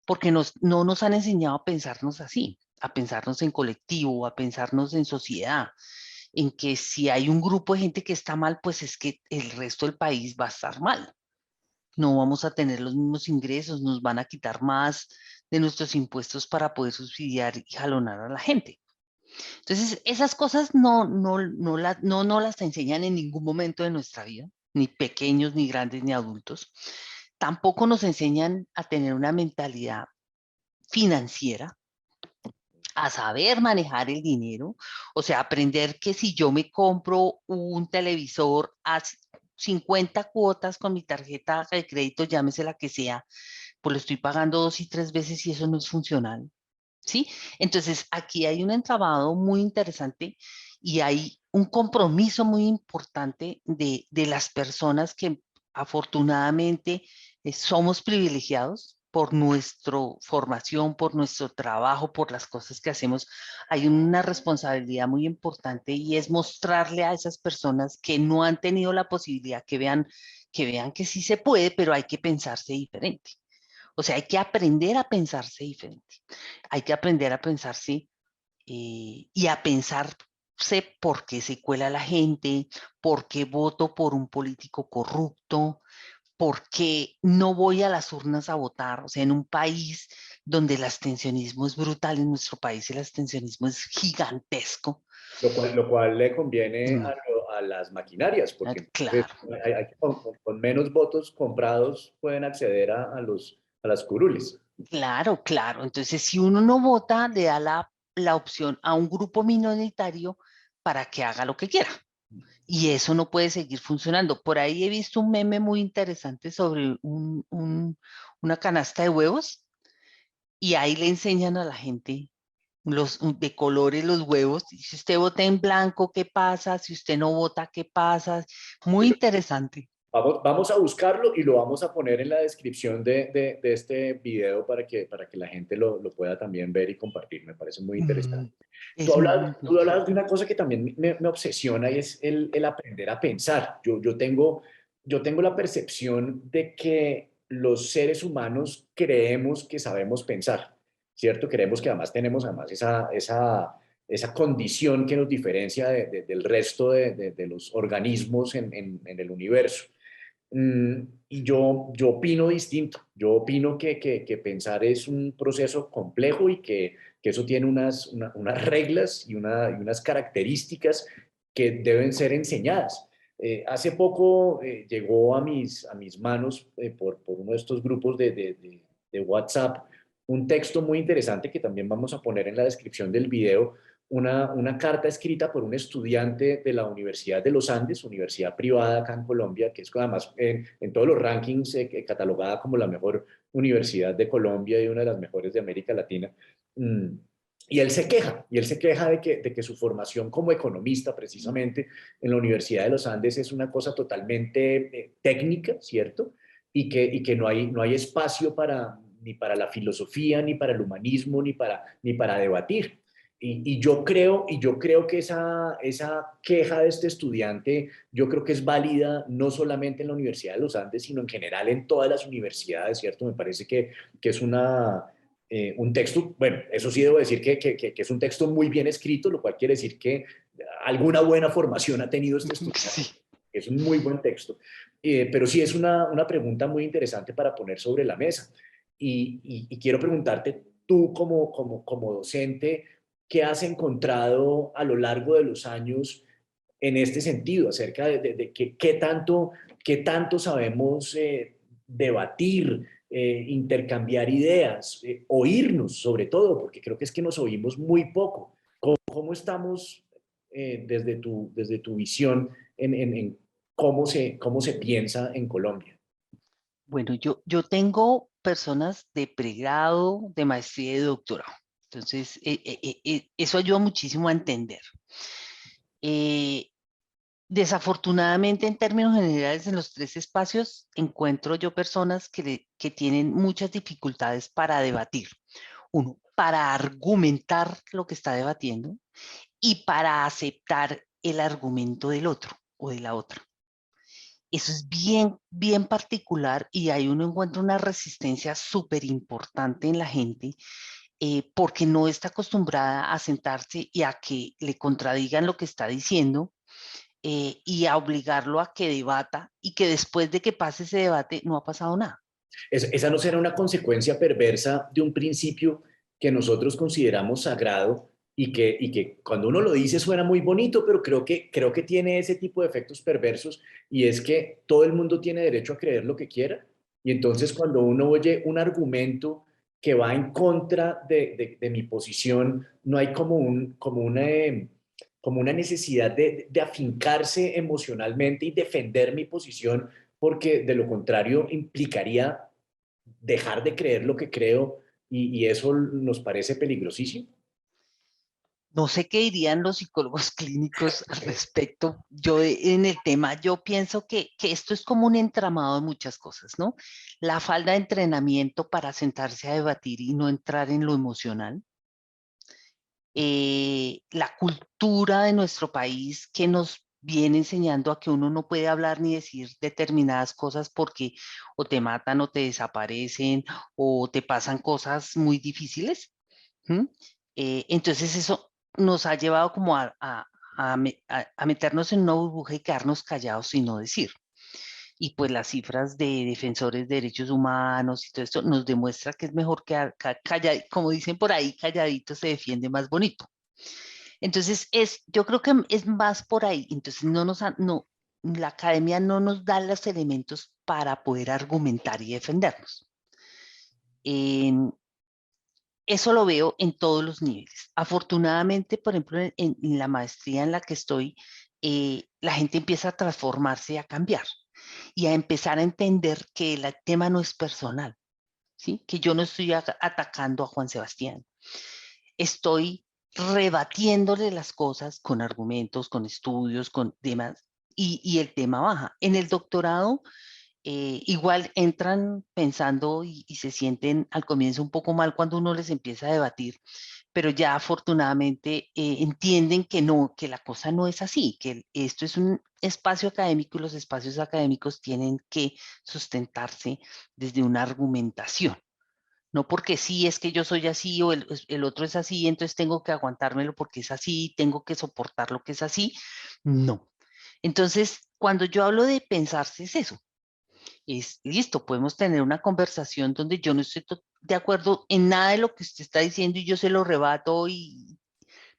porque no nos han enseñado a pensarnos así, a pensarnos en colectivo, a pensarnos en sociedad, en que si hay un grupo de gente que está mal, pues es que el resto del país va a estar mal. No vamos a tener los mismos ingresos, nos van a quitar más de nuestros impuestos para poder subsidiar y jalonar a la gente. Entonces, esas cosas no las enseñan en ningún momento de nuestra vida, ni pequeños, ni grandes, ni adultos. Tampoco nos enseñan a tener una mentalidad financiera, a saber manejar el dinero, o sea, aprender que si yo me compro un televisor a 50 cuotas con mi tarjeta de crédito, llámese la que sea, pues lo estoy pagando 2 y 3 veces y eso no es funcional, ¿sí? Entonces, aquí hay un entramado muy interesante y hay un compromiso muy importante de las personas que afortunadamente somos privilegiados por nuestra formación, por nuestro trabajo, por las cosas que hacemos. Hay una responsabilidad muy importante y es mostrarle a esas personas que no han tenido la posibilidad que vean que sí se puede, pero hay que pensarse diferente. O sea, hay que aprender a pensarse diferente. Hay que aprender a pensarse y a pensarse por qué se cuela la gente, por qué voto por un político corrupto, por qué no voy a las urnas a votar. O sea, en un país donde el abstencionismo es brutal, en nuestro país el abstencionismo es gigantesco.
Lo cual le conviene
Mm,
a las maquinarias, porque entonces
claro,
con menos votos comprados pueden acceder a las curules.
claro, claro. Entonces, si uno no vota, le da la opción a un grupo minoritario para que haga lo que quiera. Y eso no puede seguir funcionando. Por ahí he visto un meme muy interesante sobre una canasta de huevos y ahí le enseñan a la gente de colores los huevos. Y si usted vota en blanco, ¿qué pasa? Si usted no vota, ¿qué pasa? Muy interesante.
Vamos a buscarlo y lo vamos a poner en la descripción de este video para que la gente lo pueda también ver y compartir. Me parece muy interesante.
Mm, es muy
Tú
bueno.
hablabas de una cosa que también me obsesiona y es el aprender a pensar. Yo tengo la percepción de que los seres humanos creemos que sabemos pensar, ¿cierto? Creemos que además tenemos además esa condición que nos diferencia del resto de los organismos en el universo. Y yo opino distinto. Yo opino que pensar es un proceso complejo y que eso tiene unas reglas y unas características que deben ser enseñadas. Hace poco llegó a mis manos por uno de estos grupos de WhatsApp un texto muy interesante que también vamos a poner en la descripción del video, una carta escrita por un estudiante de la Universidad de los Andes, universidad privada acá en Colombia, que es además en todos los rankings catalogada como la mejor universidad de Colombia y una de las mejores de América Latina. Mm, y él se queja de que su formación como economista, precisamente, en la Universidad de los Andes es una cosa totalmente técnica, ¿cierto? Y que no hay espacio ni para la filosofía, ni para el humanismo, ni para debatir. Y yo creo que esa queja de este estudiante, yo creo que es válida no solamente en la Universidad de los Andes, sino en general en todas las universidades, ¿cierto? Me parece que es un texto, bueno, eso sí debo decir que es un texto muy bien escrito, lo cual quiere decir que alguna buena formación ha tenido este estudiante.
Sí.
Es un muy buen texto. Pero sí es una pregunta muy interesante para poner sobre la mesa. Y quiero preguntarte, tú como docente, ¿qué has encontrado a lo largo de los años en este sentido, acerca de qué tanto sabemos debatir, intercambiar ideas, oírnos sobre todo, porque creo que es que nos oímos muy poco? ¿Cómo estamos desde tu visión en cómo se piensa en Colombia?
Bueno, yo tengo personas de pregrado, de maestría y de doctorado. Entonces, eso ayuda muchísimo a entender. Eh, Desafortunadamente, en términos generales, en los tres espacios encuentro yo personas que tienen muchas dificultades para debatir. Uno, para argumentar lo que está debatiendo y para aceptar el argumento del otro o de la otra. Eso es bien, bien particular y ahí uno encuentra una resistencia súper importante en la gente porque no está acostumbrada a sentarse y a que le contradigan lo que está diciendo y a obligarlo a que debata y que después de que pase ese debate no ha pasado nada.
Esa no será una consecuencia perversa de un principio que nosotros consideramos sagrado y que cuando uno lo dice suena muy bonito, pero creo que tiene ese tipo de efectos perversos, y es que todo el mundo tiene derecho a creer lo que quiera. Y entonces cuando uno oye un argumento que va en contra de mi posición, no hay como una necesidad de afincarse emocionalmente y defender mi posición, porque de lo contrario implicaría dejar de creer lo que creo, y eso nos parece peligrosísimo.
No sé qué dirían los psicólogos clínicos al respecto. En el tema, yo pienso que esto es como un entramado de muchas cosas, ¿no? La falta de entrenamiento para sentarse a debatir y no entrar en lo emocional. La cultura de nuestro país que nos viene enseñando a que uno no puede hablar ni decir determinadas cosas porque o te matan o te desaparecen o te pasan cosas muy difíciles. ¿Mm? Entonces eso nos ha llevado como a meternos en una burbuja y quedarnos callados y no decir. Y pues las cifras de defensores de derechos humanos y todo esto nos demuestra que es mejor quedar callado, como dicen por ahí, calladito se defiende más bonito. Entonces, yo creo que es más por ahí. Entonces, no, la academia no nos da los elementos para poder argumentar y defendernos. En- Eso lo veo en todos los niveles. Afortunadamente, por ejemplo, en la maestría en la que estoy, la gente empieza a transformarse y a cambiar y a empezar a entender que el tema no es personal, ¿sí? Que yo no estoy atacando a Juan Sebastián. Estoy rebatiéndole las cosas con argumentos, con estudios, con demás, y el tema baja. En el doctorado, igual entran pensando y se sienten al comienzo un poco mal cuando uno les empieza a debatir, pero ya afortunadamente entienden que no, que la cosa no es así, que esto es un espacio académico y los espacios académicos tienen que sustentarse desde una argumentación. No porque sí es que yo soy así o el otro es así, entonces tengo que aguantármelo porque es así, tengo que soportar lo que es así. No. Entonces, cuando yo hablo de pensarse es eso. Es listo, podemos tener una conversación donde yo no estoy de acuerdo en nada de lo que usted está diciendo y yo se lo rebato,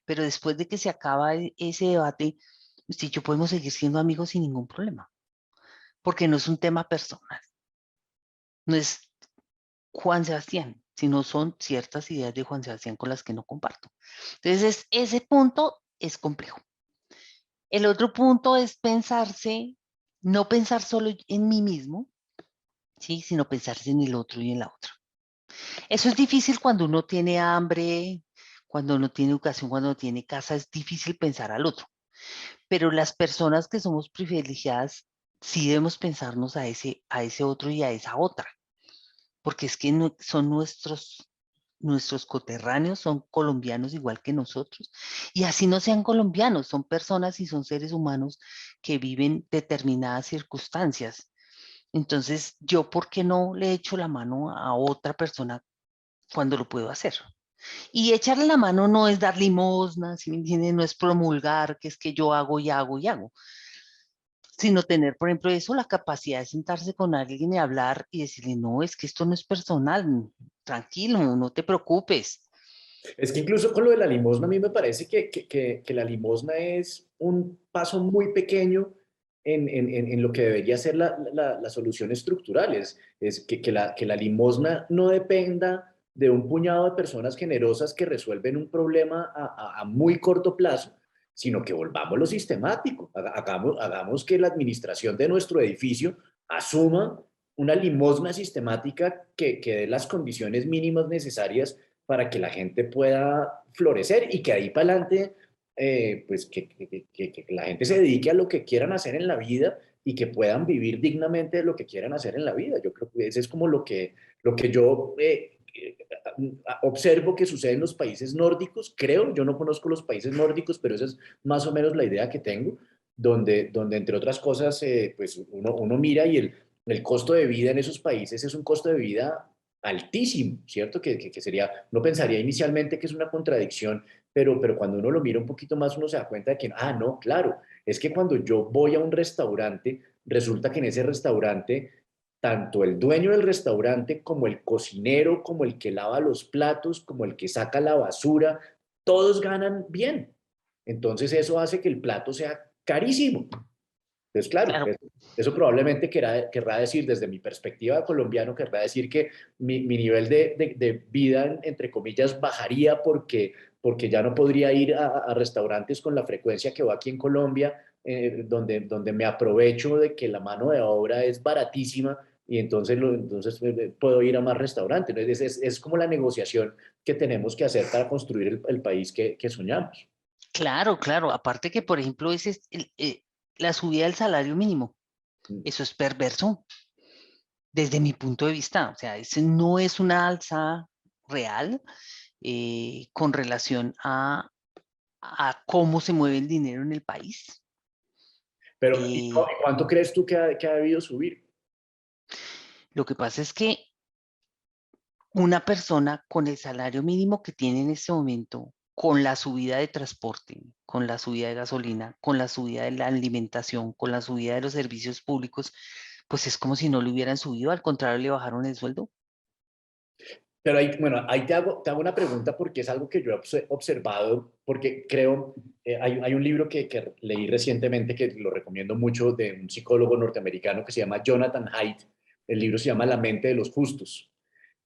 pero después de que se acaba ese debate, usted y yo podemos seguir siendo amigos sin ningún problema, porque no es un tema personal, no es Juan Sebastián, sino son ciertas ideas de Juan Sebastián con las que no comparto. Entonces, ese punto es complejo. El otro punto es pensarse, no pensar solo en mí mismo, ¿sí? Sino pensarse en el otro y en la otra. Eso es difícil cuando uno tiene hambre, cuando uno tiene educación, cuando uno tiene casa, es difícil pensar al otro. Pero las personas que somos privilegiadas, sí debemos pensarnos a ese otro y a esa otra, porque es que son nuestros coterráneos, son colombianos igual que nosotros. Y así no sean colombianos, son personas y son seres humanos que viven determinadas circunstancias. Entonces, yo, ¿por qué no le echo la mano a otra persona cuando lo puedo hacer? Y echarle la mano no es dar limosna, ¿sí me entiende? No es promulgar que es que yo hago y hago y hago, sino tener, por ejemplo, eso, la capacidad de sentarse con alguien y hablar y decirle, no, es que esto no es personal, tranquilo, no te preocupes.
Es que incluso con lo de la limosna, a mí me parece que la limosna es un paso muy pequeño en lo que debería ser la solución estructural. Es que la limosna no dependa de un puñado de personas generosas que resuelven un problema a muy corto plazo, sino que volvamos lo sistemático. Hagamos que la administración de nuestro edificio asuma una limosna sistemática que dé las condiciones mínimas necesarias para que la gente pueda florecer y que ahí para adelante, pues que la gente se dedique a lo que quieran hacer en la vida y que puedan vivir dignamente de lo que quieran hacer en la vida. Yo creo que ese es como lo que yo observo que sucede en los países nórdicos, creo, yo no conozco los países nórdicos, pero esa es más o menos la idea que tengo, donde entre otras cosas, pues uno mira y el costo de vida en esos países es un costo de vida altísimo, ¿cierto? Que sería, uno pensaría inicialmente que es una contradicción, pero cuando uno lo mira un poquito más, uno se da cuenta de que, ah, no, claro, es que cuando yo voy a un restaurante, resulta que en ese restaurante, tanto el dueño del restaurante como el cocinero, como el que lava los platos, como el que saca la basura, todos ganan bien. Entonces eso hace que el plato sea carísimo. Entonces, claro,
Claro,
eso probablemente querrá decir, desde mi perspectiva de colombiano, querrá decir que mi nivel de vida, entre comillas, bajaría porque ya no podría ir a restaurantes con la frecuencia que va aquí en Colombia, donde me aprovecho de que la mano de obra es baratísima y entonces puedo ir a más restaurantes. Es como la negociación que tenemos que hacer para construir el país que soñamos.
claro, claro. Aparte que, por ejemplo, ese es la subida del salario mínimo. Eso es perverso desde mi punto de vista. O sea, ese no es una alza real con relación a cómo se mueve el dinero en el país.
Pero, ¿y
Eh,
cuánto crees tú que ha debido subir?
lo que pasa es que una persona con el salario mínimo que tiene en este momento, con la subida de transporte, con la subida de gasolina, con la subida de la alimentación, con la subida de los servicios públicos, pues es como si no le hubieran subido, al contrario, le bajaron el sueldo.
Pero ahí, bueno, ahí te hago una pregunta porque es algo que yo he observado, porque creo, hay un libro que leí recientemente que lo recomiendo mucho de un psicólogo norteamericano que se llama Jonathan Haidt. El libro se llama La mente de los justos.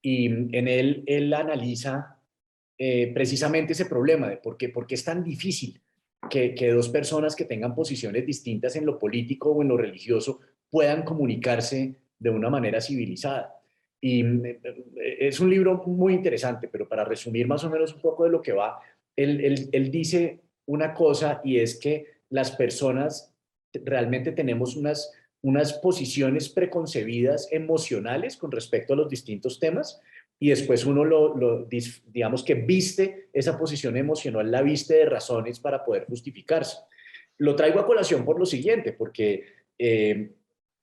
Y en él analiza precisamente ese problema de por qué es tan difícil que dos personas que tengan posiciones distintas en lo político o en lo religioso puedan comunicarse de una manera civilizada. Y es un libro muy interesante, pero para resumir más o menos un poco de lo que va, él dice una cosa y es que las personas realmente tenemos unas posiciones preconcebidas emocionales con respecto a los distintos temas y después uno digamos que viste esa posición emocional, la viste de razones para poder justificarse. Lo traigo a colación por lo siguiente, porque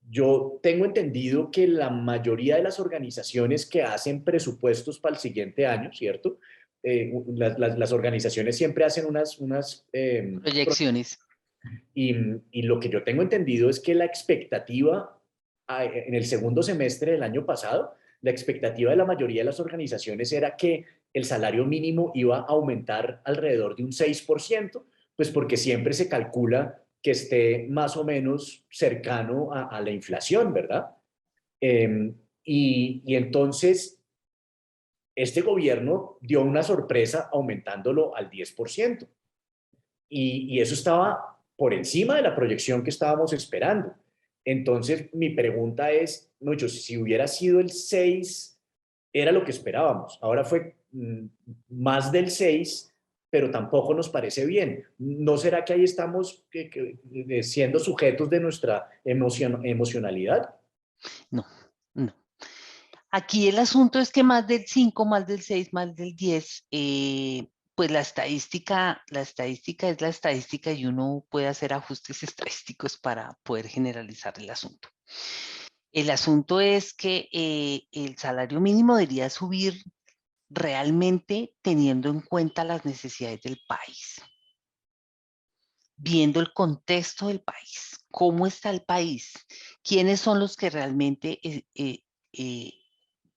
yo tengo entendido que la mayoría de las organizaciones que hacen presupuestos para el siguiente año, ¿cierto? Las organizaciones siempre hacen unas
Proyecciones.
y lo que yo tengo entendido es que la expectativa en el segundo semestre del año pasado, la expectativa de la mayoría de las organizaciones era que el salario mínimo iba a aumentar alrededor de un 6%, pues porque siempre se calcula que esté más o menos cercano a la inflación, ¿verdad? Y entonces este gobierno dio una sorpresa aumentándolo al 10% y eso estaba por encima de la proyección que estábamos esperando. Entonces, mi pregunta es, mucho, si hubiera sido el 6 era lo que esperábamos. Ahora fue más del 6 pero tampoco nos parece bien. ¿No será que ahí estamos siendo sujetos de nuestra emocionalidad?
No, no. Aquí el asunto es que más del 5, más del 6, más del 10, pues la estadística es la estadística y uno puede hacer ajustes estadísticos para poder generalizar el asunto. El asunto es que el salario mínimo debería subir realmente teniendo en cuenta las necesidades del país, viendo el contexto del país, cómo está el país, quiénes son los que realmente eh,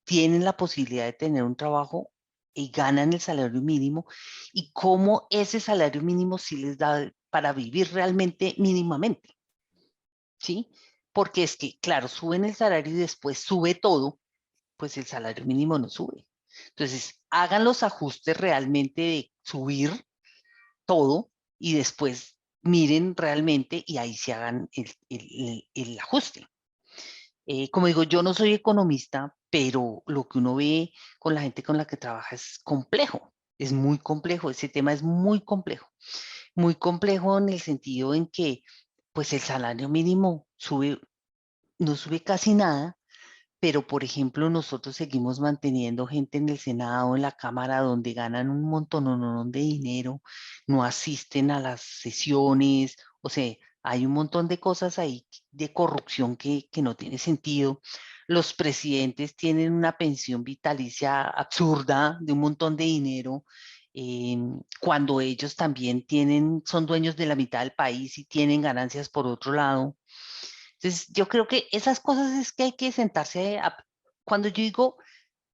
tienen la posibilidad de tener un trabajo y ganan el salario mínimo y cómo ese salario mínimo sí les da para vivir realmente mínimamente, ¿sí? Porque es que, claro, suben el salario y después sube todo, pues el salario mínimo no sube. Entonces, hagan los ajustes realmente de subir todo y después miren realmente y ahí se hagan el ajuste. Como digo, yo no soy economista, pero lo que uno ve con la gente con la que trabaja es complejo, es muy complejo, ese tema es muy complejo en el sentido en que pues el salario mínimo sube, no sube casi nada, pero por ejemplo nosotros seguimos manteniendo gente en el Senado, en la Cámara, donde ganan un montón de dinero, no asisten a las sesiones, o sea, hay un montón de cosas ahí de corrupción que no tiene sentido. Los presidentes tienen una pensión vitalicia absurda de un montón de dinero, cuando ellos también tienen, son dueños de la mitad del país y tienen ganancias por otro lado. Entonces, yo creo que esas cosas es que hay que sentarse cuando yo digo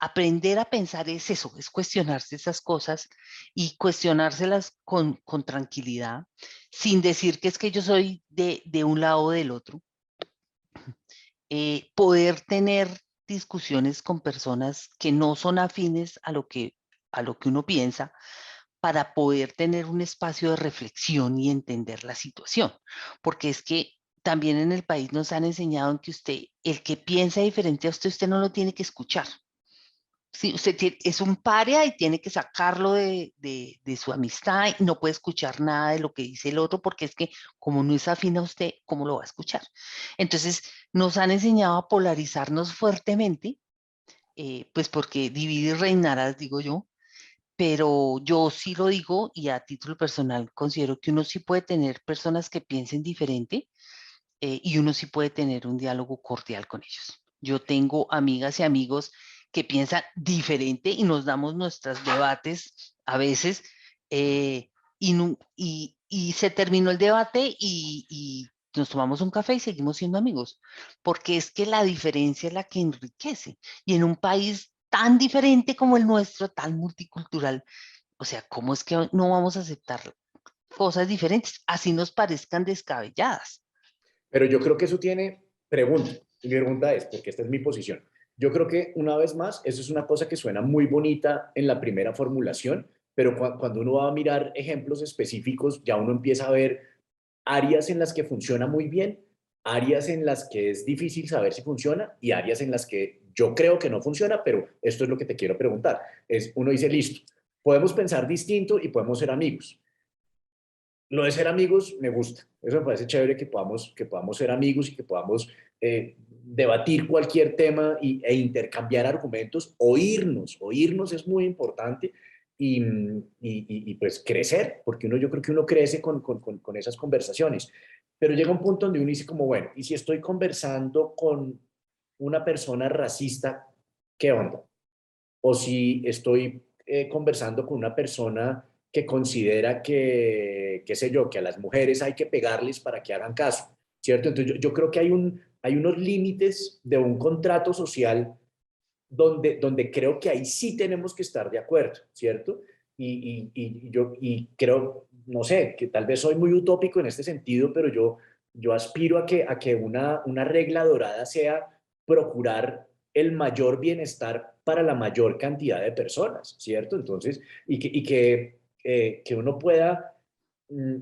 aprender a pensar es eso, es cuestionarse esas cosas y cuestionárselas con tranquilidad, sin decir que es que yo soy de un lado o del otro. Poder tener discusiones con personas que no son afines a lo que uno piensa para poder tener un espacio de reflexión y entender la situación. Porque es que también en el país nos han enseñado en que usted, el que piensa diferente a usted, usted no lo tiene que escuchar. Sí, usted es un paria y tiene que sacarlo de su amistad y no puede escuchar nada de lo que dice el otro porque es que como no es afín a usted, ¿cómo lo va a escuchar? Entonces nos han enseñado a polarizarnos fuertemente, pues porque dividir reinarás, digo yo, pero yo sí lo digo y a título personal considero que uno sí puede tener personas que piensen diferente, y uno sí puede tener un diálogo cordial con ellos. Yo tengo amigas y amigos que piensan diferente y nos damos nuestros debates a veces, y se terminó el debate y nos tomamos un café y seguimos siendo amigos, porque es que la diferencia es la que enriquece. Y en un país tan diferente como el nuestro, tan multicultural, o sea, ¿cómo es que no vamos a aceptar cosas diferentes, así nos parezcan descabelladas?
Pero yo creo que eso tiene pregunta. Y mi pregunta es, porque esta es mi posición. Yo creo que una vez más, eso es una cosa que suena muy bonita en la primera formulación, pero cuando uno va a mirar ejemplos específicos, ya uno empieza a ver áreas en las que funciona muy bien, áreas en las que es difícil saber si funciona y áreas en las que yo creo que no funciona, pero esto es lo que te quiero preguntar. Es, uno dice, listo, podemos pensar distinto y podemos ser amigos, lo de ser amigos me gusta. Eso me parece chévere que podamos ser amigos y que podamos debatir cualquier tema e intercambiar argumentos, oírnos es muy importante y pues crecer, porque yo creo que uno crece con esas conversaciones. Pero llega un punto donde uno dice como, bueno, y si estoy conversando con una persona racista, ¿qué onda? O si estoy conversando con una persona que considera que, qué sé yo, que a las mujeres hay que pegarles para que hagan caso, ¿cierto? Entonces yo creo que hay unos límites de un contrato social donde creo que ahí sí tenemos que estar de acuerdo, ¿cierto? Y creo, no sé, que tal vez soy muy utópico en este sentido, pero yo aspiro a que una regla dorada sea procurar el mayor bienestar para la mayor cantidad de personas, ¿cierto? Entonces, que uno pueda mm,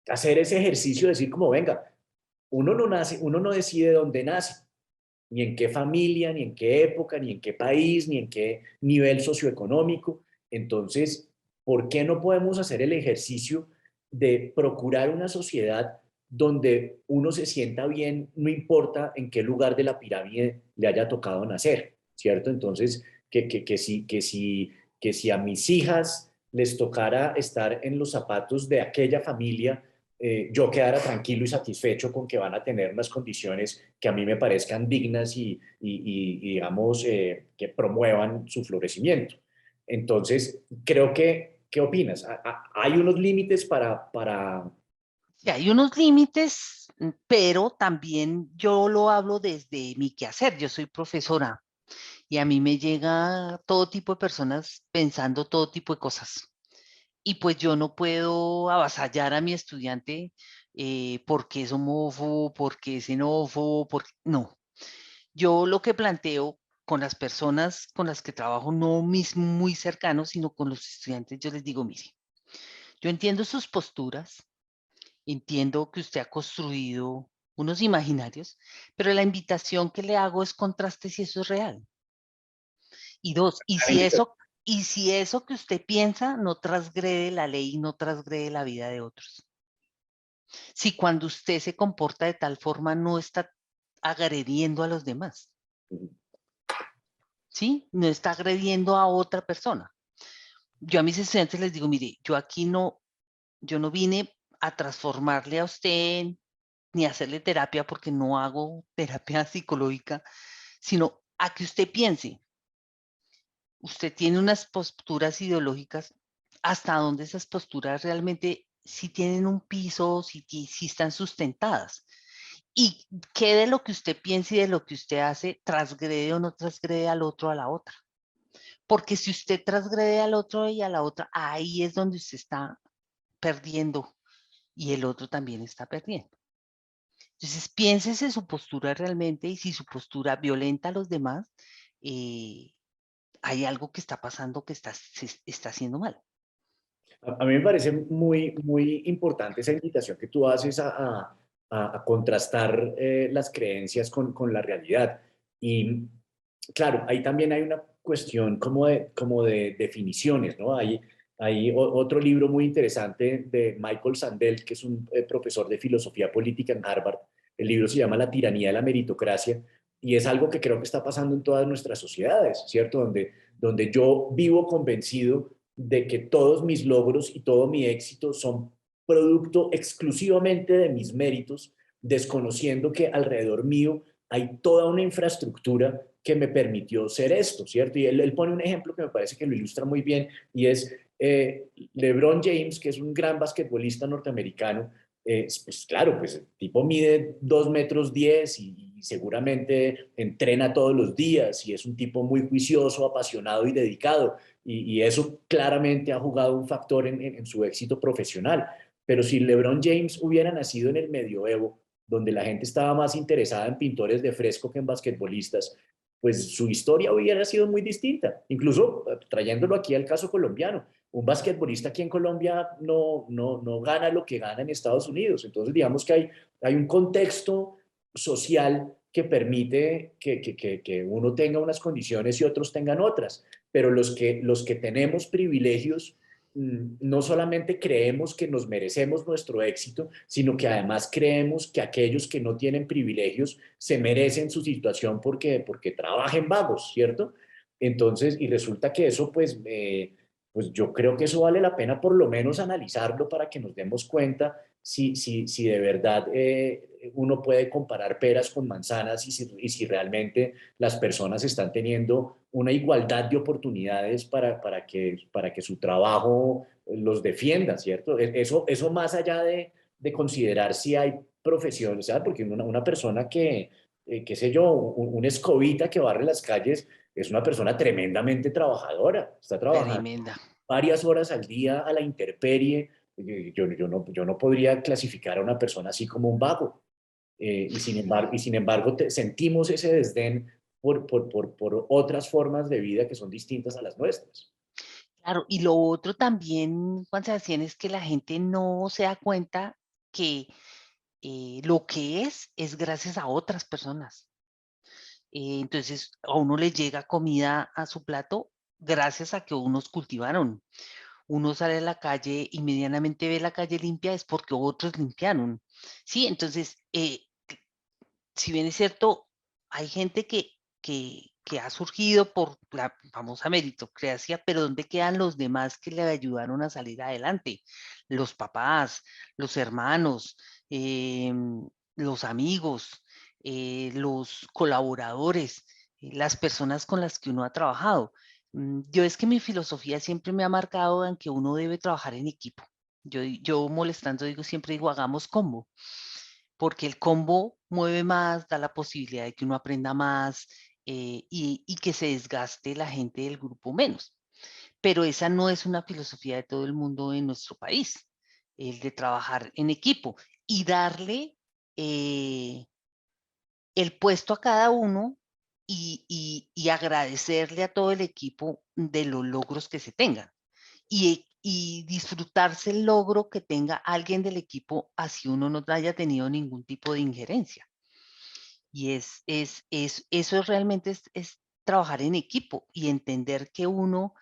hacer ese ejercicio de decir como, venga, uno no nace, uno no decide dónde nace, ni en qué familia, ni en qué época, ni en qué país, ni en qué nivel socioeconómico. Entonces, ¿por qué no podemos hacer el ejercicio de procurar una sociedad donde uno se sienta bien, no importa en qué lugar de la pirámide le haya tocado nacer, ¿cierto? Entonces, que si a mis hijas les tocara estar en los zapatos de aquella familia, yo quedara tranquilo y satisfecho con que van a tener unas condiciones que a mí me parezcan dignas y digamos, que promuevan su florecimiento. Entonces, creo que, ¿qué opinas? ¿Hay unos límites para...
Sí, hay unos límites, pero también yo lo hablo desde mi quehacer. Yo soy profesora y a mí me llega todo tipo de personas pensando todo tipo de cosas. Y pues yo no puedo avasallar a mi estudiante porque es homófobo, porque es xenófobo, porque... No, yo lo que planteo con las personas con las que trabajo, no mis muy cercanos, sino con los estudiantes, yo les digo, mire, yo entiendo sus posturas, entiendo que usted ha construido unos imaginarios, pero la invitación que le hago es contraste si eso es real. Y dos, y si eso que usted piensa no transgrede la ley y no transgrede la vida de otros. Si cuando usted se comporta de tal forma no está agrediendo a los demás, ¿sí? No está agrediendo a otra persona. Yo a mis estudiantes les digo, mire, yo no vine a transformarle a usted ni a hacerle terapia porque no hago terapia psicológica, sino a que usted piense, usted tiene unas posturas ideológicas, hasta dónde esas posturas realmente si tienen un piso, si están sustentadas. Y qué de lo que usted piensa y de lo que usted hace transgrede o no transgrede al otro o a la otra. Porque si usted transgrede al otro y a la otra, ahí es donde usted está perdiendo y el otro también está perdiendo. Entonces, piénsese su postura realmente y si su postura violenta a los demás, eh, hay algo que está pasando que se está haciendo mal.
A mí me parece muy, muy importante esa invitación que tú haces a contrastar las creencias con la realidad. Y claro, ahí también hay una cuestión como de definiciones, ¿no? Hay otro libro muy interesante de Michael Sandel, que es un profesor de filosofía política en Harvard. El libro se llama La tiranía de la meritocracia y es algo que creo que está pasando en todas nuestras sociedades, ¿cierto? Donde yo vivo convencido de que todos mis logros y todo mi éxito son producto exclusivamente de mis méritos, desconociendo que alrededor mío hay toda una infraestructura que me permitió ser esto, ¿cierto? Y él pone un ejemplo que me parece que lo ilustra muy bien y es LeBron James, que es un gran basquetbolista norteamericano. Pues claro, pues el tipo mide 2 metros 10 y seguramente entrena todos los días y es un tipo muy juicioso, apasionado y dedicado y eso claramente ha jugado un factor en su éxito profesional. Pero si LeBron James hubiera nacido en el medioevo, donde la gente estaba más interesada en pintores de fresco que en basquetbolistas, pues su historia hubiera sido muy distinta. Incluso trayéndolo aquí al caso colombiano, un basquetbolista aquí en Colombia no gana lo que gana en Estados Unidos. Entonces, digamos que hay un contexto social que permite que uno tenga unas condiciones y otros tengan otras, pero los que tenemos privilegios no solamente creemos que nos merecemos nuestro éxito, sino que además creemos que aquellos que no tienen privilegios se merecen su situación porque trabajen vagos, ¿cierto? Entonces, y resulta que eso, pues yo creo que eso vale la pena por lo menos analizarlo para que nos demos cuenta si de verdad uno puede comparar peras con manzanas y si realmente las personas están teniendo una igualdad de oportunidades para que su trabajo los defienda, ¿cierto? Eso más allá de considerar si hay profesiones, ¿sabes? Porque una persona qué sé yo, un escobita que barre las calles es una persona tremendamente trabajadora, está trabajando
Tremenda.
varias horas al día a la intemperie. Yo no podría clasificar a una persona así como un vago. Y sin embargo sentimos ese desdén por otras formas de vida que son distintas a las nuestras.
Claro, y lo otro también, Juan Sebastián, es que la gente no se da cuenta que lo que es gracias a otras personas. Entonces, a uno le llega comida a su plato gracias a que unos cultivaron. Uno sale a la calle y medianamente ve la calle limpia, es porque otros limpiaron. Sí, entonces, si bien es cierto, hay gente que ha surgido por la famosa meritocracia, pero ¿dónde quedan los demás que le ayudaron a salir adelante? Los papás, los hermanos, los amigos, los colaboradores, las personas con las que uno ha trabajado. Yo es que mi filosofía siempre me ha marcado en que uno debe trabajar en equipo. Yo molestando siempre digo, hagamos combo, porque el combo mueve más, da la posibilidad de que uno aprenda más, y que se desgaste la gente del grupo menos. Pero esa no es una filosofía de todo el mundo en nuestro país, el de trabajar en equipo y darle eh, el puesto a cada uno y agradecerle a todo el equipo de los logros que se tengan y disfrutarse el logro que tenga alguien del equipo, así uno no haya tenido ningún tipo de injerencia. Y eso realmente es trabajar en equipo y entender que uno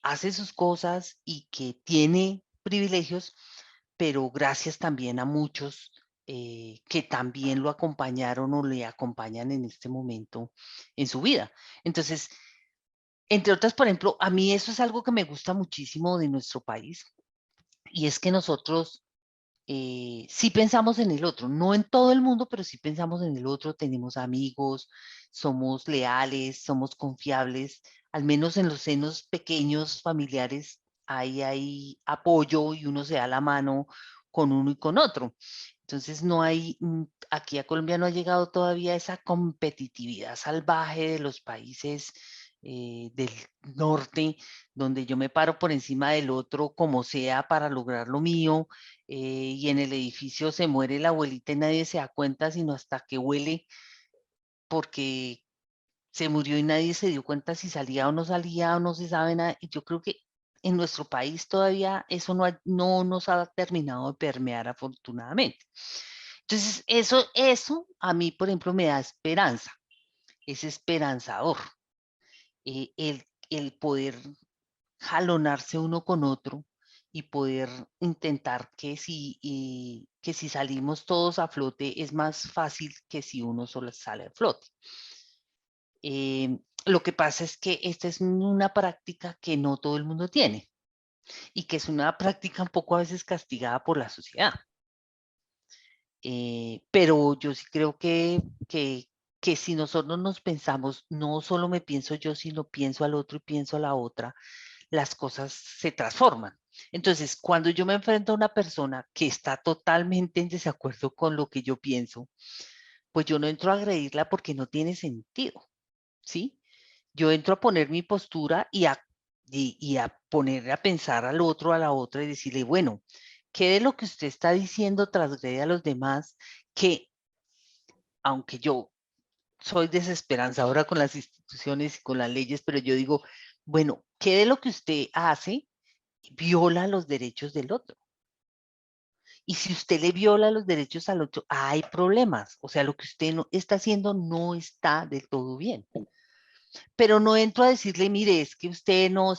hace sus cosas y que tiene privilegios, pero gracias también a muchos que también lo acompañaron o le acompañan en este momento en su vida. Entonces, entre otras, por ejemplo, a mí eso es algo que me gusta muchísimo de nuestro país, y es que nosotros sí pensamos en el otro, no en todo el mundo, pero sí pensamos en el otro, tenemos amigos, somos leales, somos confiables, al menos en los senos pequeños familiares hay apoyo y uno se da la mano con uno y con otro. Entonces no hay, aquí a Colombia no ha llegado todavía esa competitividad salvaje de los países del norte, donde yo me paro por encima del otro como sea para lograr lo mío, y en el edificio se muere la abuelita y nadie se da cuenta sino hasta que huele, porque se murió y nadie se dio cuenta si salía o no se sabe nada. Y yo creo que en nuestro país todavía eso no nos ha terminado de permear, afortunadamente. Entonces, eso a mí, por ejemplo, me da esperanza, es esperanzador, el poder jalonarse uno con otro y poder intentar que si salimos todos a flote es más fácil que si uno solo sale a flote. Lo que pasa es que esta es una práctica que no todo el mundo tiene y que es una práctica un poco a veces castigada por la sociedad. Pero yo sí creo que si nosotros nos pensamos, no solo me pienso yo, sino pienso al otro y pienso a la otra, las cosas se transforman. Entonces, cuando yo me enfrento a una persona que está totalmente en desacuerdo con lo que yo pienso, pues yo no entro a agredirla porque no tiene sentido, ¿sí? Yo entro a poner mi postura y a ponerle a pensar al otro, a la otra y decirle, bueno, ¿qué de lo que usted está diciendo transgrede a los demás? Que aunque yo soy desesperanzadora con las instituciones y con las leyes, pero yo digo, bueno, ¿qué de lo que usted hace viola los derechos del otro? Y si usted le viola los derechos al otro, hay problemas. O sea, lo que usted no está haciendo no está del todo bien. pero no entro a decirle, mire, es que usted no,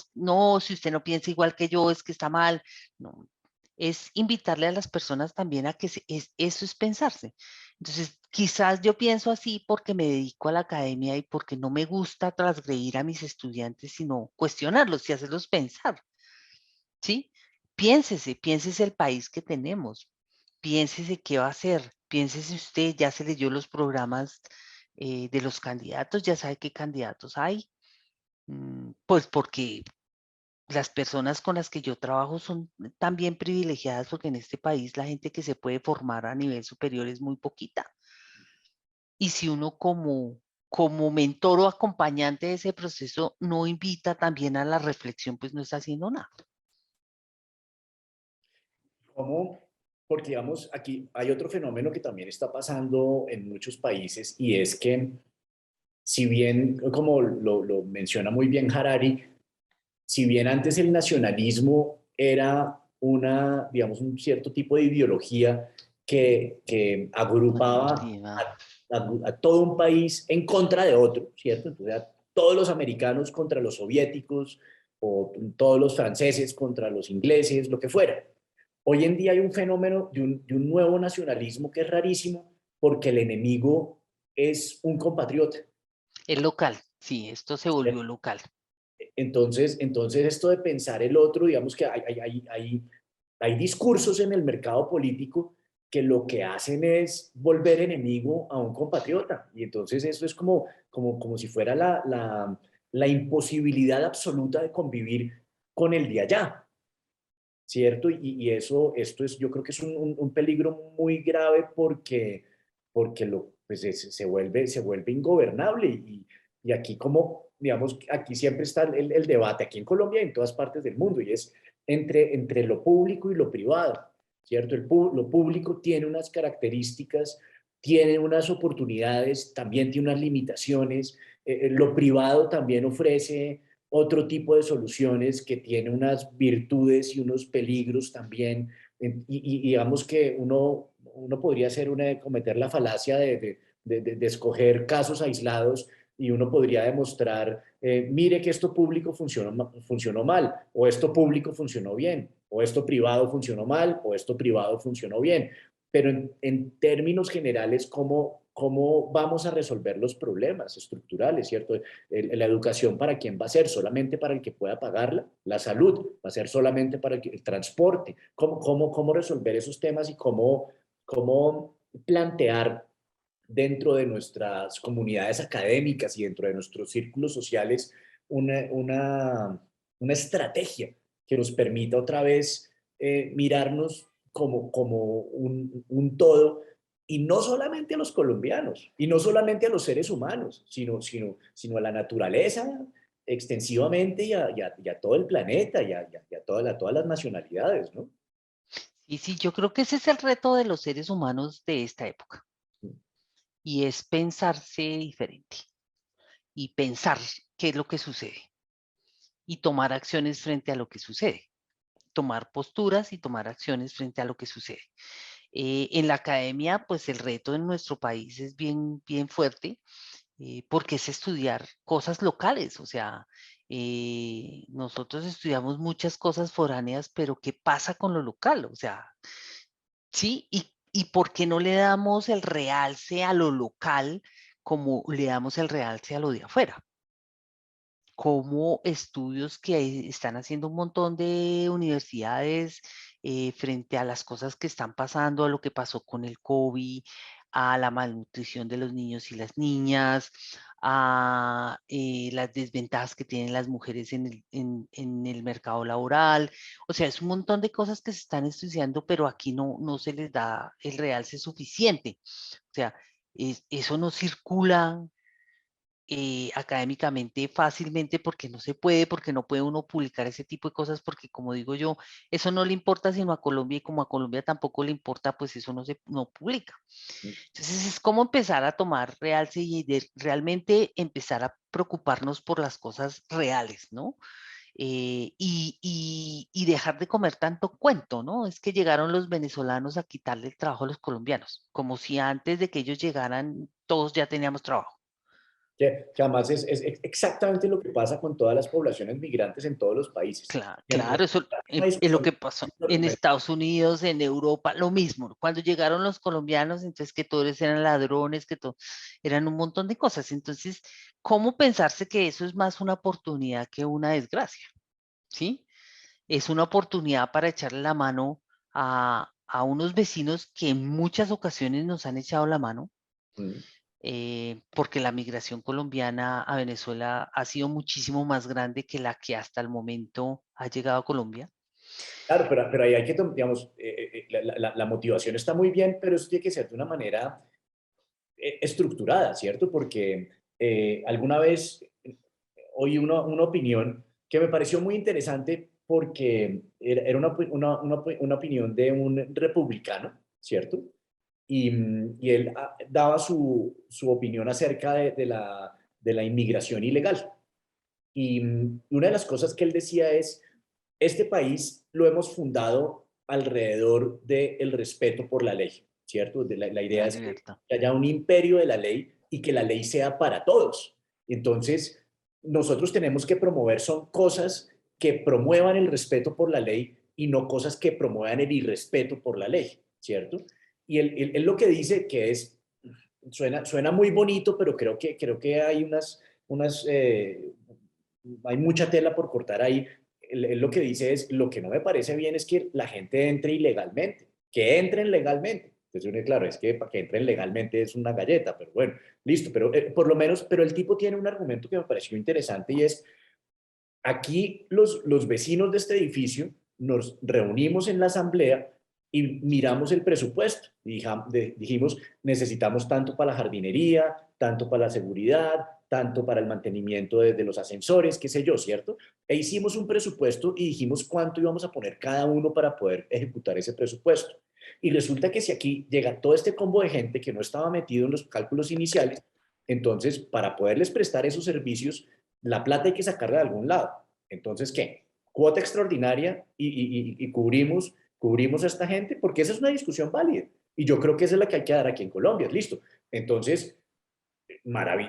si usted no piensa igual que yo, es que está mal. No, es invitarle a las personas también a que eso es pensarse. Entonces, quizás yo pienso así porque me dedico a la academia y porque no me gusta transgredir a mis estudiantes, sino cuestionarlos y hacerlos pensar, ¿sí? Piénsese el país que tenemos, piénsese qué va a hacer, piénsese usted, ya se leyó los programas de los candidatos, ya sabe qué candidatos hay. Pues porque las personas con las que yo trabajo son también privilegiadas porque en este país la gente que se puede formar a nivel superior es muy poquita. Y si uno como mentor o acompañante de ese proceso no invita también a la reflexión, pues no está haciendo nada.
¿Cómo? Porque, digamos, aquí hay otro fenómeno que también está pasando en muchos países y es que, si bien, como lo menciona muy bien Harari, si bien antes el nacionalismo era digamos, un cierto tipo de ideología que agrupaba
Deportiva.
a todo un país en contra de otro, ¿cierto? Entonces, a todos los americanos contra los soviéticos o todos los franceses contra los ingleses, lo que fuera. Hoy en día hay un fenómeno de un nuevo nacionalismo que es rarísimo porque el enemigo es un compatriota.
Es local, sí, esto se volvió local.
Entonces esto de pensar el otro, digamos que hay discursos en el mercado político que lo que hacen es volver enemigo a un compatriota. Y entonces eso es como si fuera la imposibilidad absoluta de convivir con el de allá, ¿cierto? Esto yo creo que es un peligro muy grave porque pues se vuelve ingobernable. Y aquí digamos, aquí siempre está el debate, aquí en Colombia y en todas partes del mundo, y es entre lo público y lo privado, ¿cierto? Lo público tiene unas características, tiene unas oportunidades, también tiene unas limitaciones. Lo privado también ofrece otro tipo de soluciones que tiene unas virtudes y unos peligros también. Y digamos que uno podría cometer la falacia de escoger casos aislados y uno podría demostrar, mire que esto público funcionó mal, o esto público funcionó bien, o esto privado funcionó mal, o esto privado funcionó bien. Pero en términos generales, ¿cómo vamos a resolver los problemas estructurales, ¿cierto? La educación, ¿para quién va a ser? ¿Solamente para el que pueda pagarla? ¿La salud va a ser solamente para el transporte? ¿Cómo resolver esos temas y cómo plantear dentro de nuestras comunidades académicas y dentro de nuestros círculos sociales una, una, una estrategia que nos permita otra vez mirarnos como un todo, y no solamente a los colombianos, y no solamente a los seres humanos, sino a la naturaleza extensivamente y a todo el planeta y a todas las nacionalidades, ¿no?
Y sí, yo creo que ese es el reto de los seres humanos de esta época, y es pensarse diferente y pensar qué es lo que sucede y tomar acciones frente a lo que sucede, tomar posturas y tomar acciones frente a lo que sucede. En la academia, pues el reto en nuestro país es bien, bien fuerte, porque es estudiar cosas locales, o sea, nosotros estudiamos muchas cosas foráneas, pero ¿qué pasa con lo local? O sea, sí, y ¿por qué no le damos el realce a lo local como le damos el realce a lo de afuera? Como estudios que están haciendo un montón de universidades frente a las cosas que están pasando, a lo que pasó con el COVID, a la malnutrición de los niños y las niñas, a las desventajas que tienen las mujeres en el mercado laboral. O sea, es un montón de cosas que se están estudiando, pero aquí no se les da el realce suficiente. O sea, eso no circula académicamente fácilmente porque no puede uno publicar ese tipo de cosas, porque como digo yo, eso no le importa sino a Colombia, y como a Colombia tampoco le importa, pues eso no publica. Entonces es como empezar a tomar realce y realmente empezar a preocuparnos por las cosas reales, ¿no? Y dejar de comer tanto cuento, ¿no? Es que llegaron los venezolanos a quitarle el trabajo a los colombianos, como si antes de que ellos llegaran todos ya teníamos trabajo.
que además es exactamente lo que pasa con todas las poblaciones migrantes en todos los países.
Claro,
Que
claro, eso
una
es lo
discusión
que pasó en Estados Unidos, en Europa, lo mismo. Cuando llegaron los colombianos, entonces que todos eran ladrones, que todo, eran un montón de cosas. Entonces, ¿cómo pensarse que eso es más una oportunidad que una desgracia? ¿Sí? Es una oportunidad para echarle la mano a unos vecinos que en muchas ocasiones nos han echado la mano,
Mm.
porque la migración colombiana a Venezuela ha sido muchísimo más grande que la que hasta el momento ha llegado a Colombia.
Claro, pero ahí hay que, digamos, la motivación está muy bien, pero eso tiene que ser de una manera estructurada, ¿cierto? Porque alguna vez oí una opinión que me pareció muy interesante porque era una opinión de un republicano, ¿cierto? Y él daba su opinión acerca de la inmigración ilegal. Y una de las cosas que él decía es, este país lo hemos fundado alrededor del respeto por la ley, ¿cierto? La idea
La
es que
libertad.
haya un imperio de la ley y que la ley sea para todos. Entonces, nosotros tenemos que promover son cosas que promuevan el respeto por la ley y no cosas que promuevan el irrespeto por la ley, ¿cierto? Y él lo que dice que es, suena muy bonito, pero creo que hay hay mucha tela por cortar ahí. Él lo que dice es, lo que no me parece bien es que la gente entre ilegalmente, que entren legalmente. Entonces, claro, es que para que entren legalmente es una galleta, pero bueno, listo, pero por lo menos, pero el tipo tiene un argumento que me pareció interesante y es, aquí los vecinos de este edificio nos reunimos en la asamblea y miramos el presupuesto. Dijimos, necesitamos tanto para la jardinería, tanto para la seguridad, tanto para el mantenimiento de los ascensores, qué sé yo, ¿cierto? E hicimos un presupuesto y dijimos cuánto íbamos a poner cada uno para poder ejecutar ese presupuesto. Y resulta que si aquí llega todo este combo de gente que no estaba metido en los cálculos iniciales, entonces para poderles prestar esos servicios la plata hay que sacarla de algún lado. Entonces, ¿qué? Cuota extraordinaria y cubrimos a esta gente, porque esa es una discusión válida. Y yo creo que esa es la que hay que dar aquí en Colombia, listo. Entonces,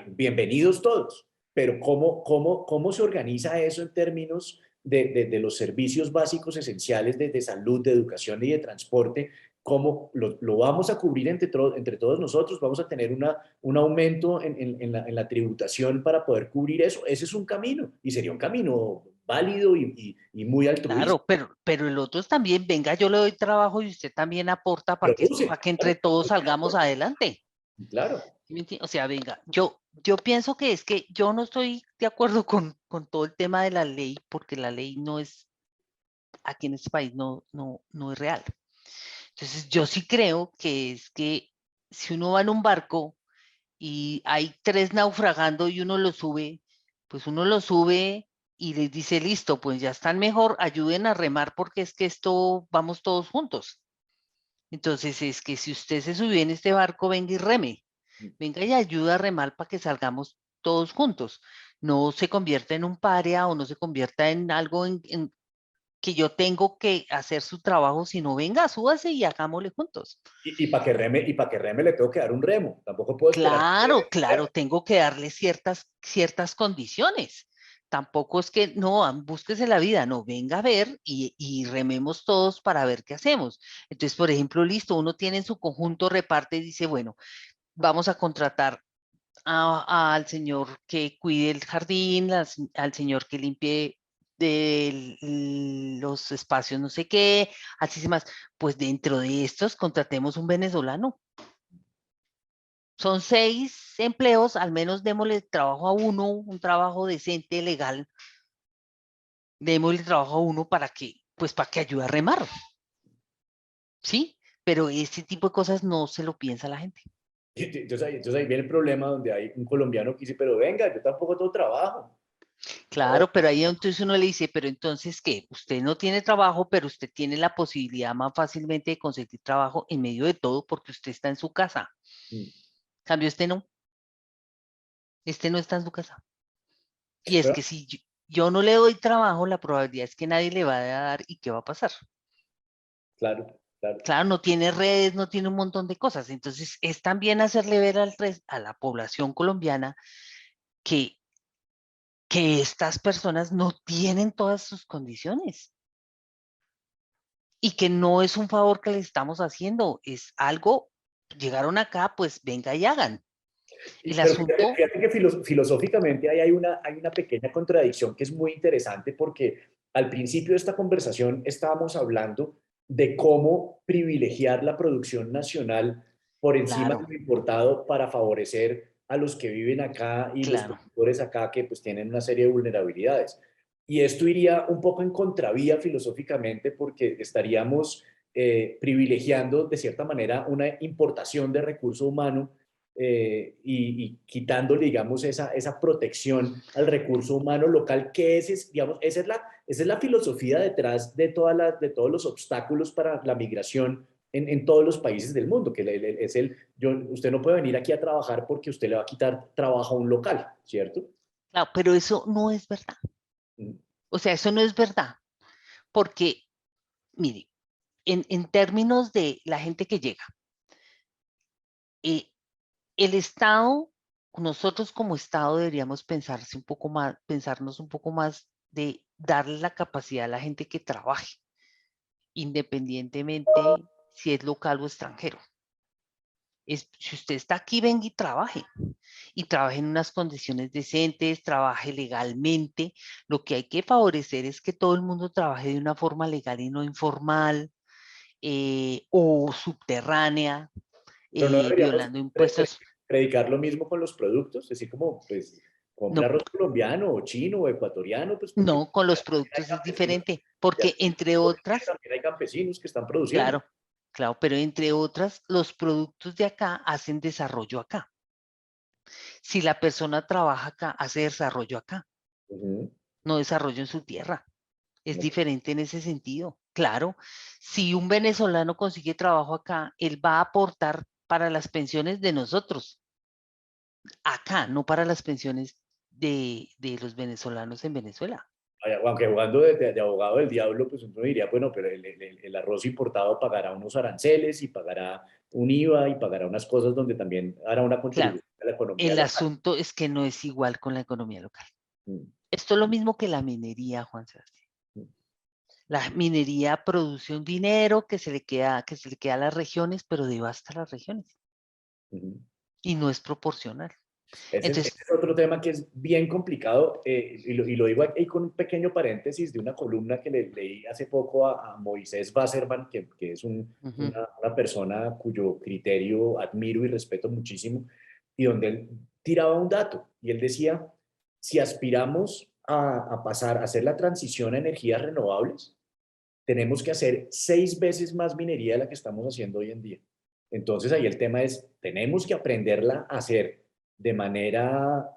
bienvenidos todos. Pero ¿cómo se organiza eso en términos de los servicios básicos esenciales de salud, de educación y de transporte? ¿Cómo lo vamos a cubrir entre todos nosotros? ¿Vamos a tener un aumento en la tributación para poder cubrir eso? Ese es un camino y sería un camino válido y muy altruista.
Claro, pero el otro es también, venga, yo le doy trabajo y usted también aporta
Produce,
para que
claro,
entre todos salgamos adelante.
claro.
¿Sí me entiende? O sea, venga, yo pienso que es que yo no estoy de acuerdo con todo el tema de la ley, porque la ley no es, aquí en este país no es real. Entonces, yo sí creo que es que si uno va en un barco y hay tres naufragando y uno lo sube, pues uno lo sube y les dice, listo, pues ya están mejor, ayuden a remar porque es que esto vamos todos juntos. Entonces, es que si usted se subió en este barco, venga y reme, venga y ayuda a remar para que salgamos todos juntos. No se convierta en un paria o no se convierta en algo en que yo tengo que hacer su trabajo, sino venga, súbase y hagámosle juntos.
Para que reme le tengo que dar un remo. Tampoco puedo esperar
Claro,
que
claro, tengo que darle ciertas condiciones. Tampoco es que, no, búsquese la vida, no, venga a ver y rememos todos para ver qué hacemos. Entonces, por ejemplo, listo, uno tiene en su conjunto, reparte y dice, bueno, vamos a contratar al señor que cuide el jardín, al señor que limpie los espacios, no sé qué, así más. Pues dentro de estos contratemos un venezolano. Son 6 empleos, al menos démosle trabajo a uno, un trabajo decente, legal, démosle trabajo a uno para que ayude a remar, ¿sí? Pero ese tipo de cosas no se lo piensa la gente.
entonces ahí viene el problema donde hay un colombiano que dice, pero venga, yo tampoco tengo trabajo. No,
Claro, pero ahí entonces uno le dice, pero entonces, ¿qué? Usted no tiene trabajo, pero usted tiene la posibilidad más fácilmente de conseguir trabajo en medio de todo porque usted está en su casa.
mm.
En cambio, este no está en su casa. Y es
Pero,
que si yo no le doy trabajo, la probabilidad es que nadie le va a dar y ¿qué va a pasar?
claro, claro.
Claro, no tiene redes, no tiene un montón de cosas. Entonces, es también hacerle ver a la población colombiana que, que estas personas no tienen todas sus condiciones y que no es un favor que les estamos haciendo, es algo, llegaron acá, pues venga y hagan. El
Pero
asunto,
fíjate que filosóficamente ahí hay una pequeña contradicción que es muy interesante porque al principio de esta conversación estábamos hablando de cómo privilegiar la producción nacional por encima de
claro,
lo importado para favorecer a los que viven acá y los
claro,
productores acá que pues tienen una serie de vulnerabilidades. Y esto iría un poco en contravía filosóficamente porque estaríamos privilegiando de cierta manera una importación de recurso humano y quitándole, digamos, esa protección al recurso humano local, que digamos, esa es la filosofía detrás de, de todos los obstáculos para la migración en todos los países del mundo, que usted no puede venir aquí a trabajar porque usted le va a quitar trabajo a un local, ¿cierto?
claro, pero eso no es verdad.
Mm.
O sea, eso no es verdad, porque, mire, en términos de la gente que llega, eh, el Estado, nosotros como Estado deberíamos pensarse un poco más, pensarnos un poco más de darle la capacidad a la gente que trabaje, independientemente si es local o extranjero. Si usted está aquí, venga y trabaje en unas condiciones decentes, trabaje legalmente. Lo que hay que favorecer es que todo el mundo trabaje de una forma legal y no informal o subterránea,
Pero no deberíamos
violando impuestos.
predicar lo mismo con los productos, es decir, como, pues, compra
No,
arroz colombiano o chino o ecuatoriano, pues porque
no, con los
también hay
productos es
campesinos,
diferente,
y
porque
aquí
entre otras,
también hay campesinos que están produciendo.
claro, claro, pero entre otras, los productos de acá hacen desarrollo acá. Si la persona trabaja acá, hace desarrollo acá,
Ujú.
no desarrollo en su tierra. Es
No,
diferente en ese sentido. Claro, si un venezolano consigue trabajo acá, él va a aportar para las pensiones de nosotros, acá, no para las pensiones de los venezolanos en Venezuela.
aunque jugando de abogado del diablo, pues uno diría, bueno, pero el arroz importado pagará unos aranceles y pagará un IVA y pagará unas cosas donde también hará una
Claro,
contribución a la economía
el
local.
asunto es que no es igual con la economía local.
Mm,
Esto es lo mismo que la minería, Juan Sebastián.
mm,
La minería produce un dinero que se le queda a las regiones, pero devasta las regiones
ujú.
y no es proporcional.
Ese
Entonces,
es otro tema que es bien complicado y lo digo aquí con un pequeño paréntesis de una columna que leí hace poco a Moisés Wasserman, que es
ujú,
una persona cuyo criterio admiro y respeto muchísimo, y donde él tiraba un dato y él decía, si aspiramos a pasar a hacer la transición a energías renovables, tenemos que hacer 6 veces más minería de la que estamos haciendo hoy en día. Entonces ahí el tema es, tenemos que aprenderla a hacer de manera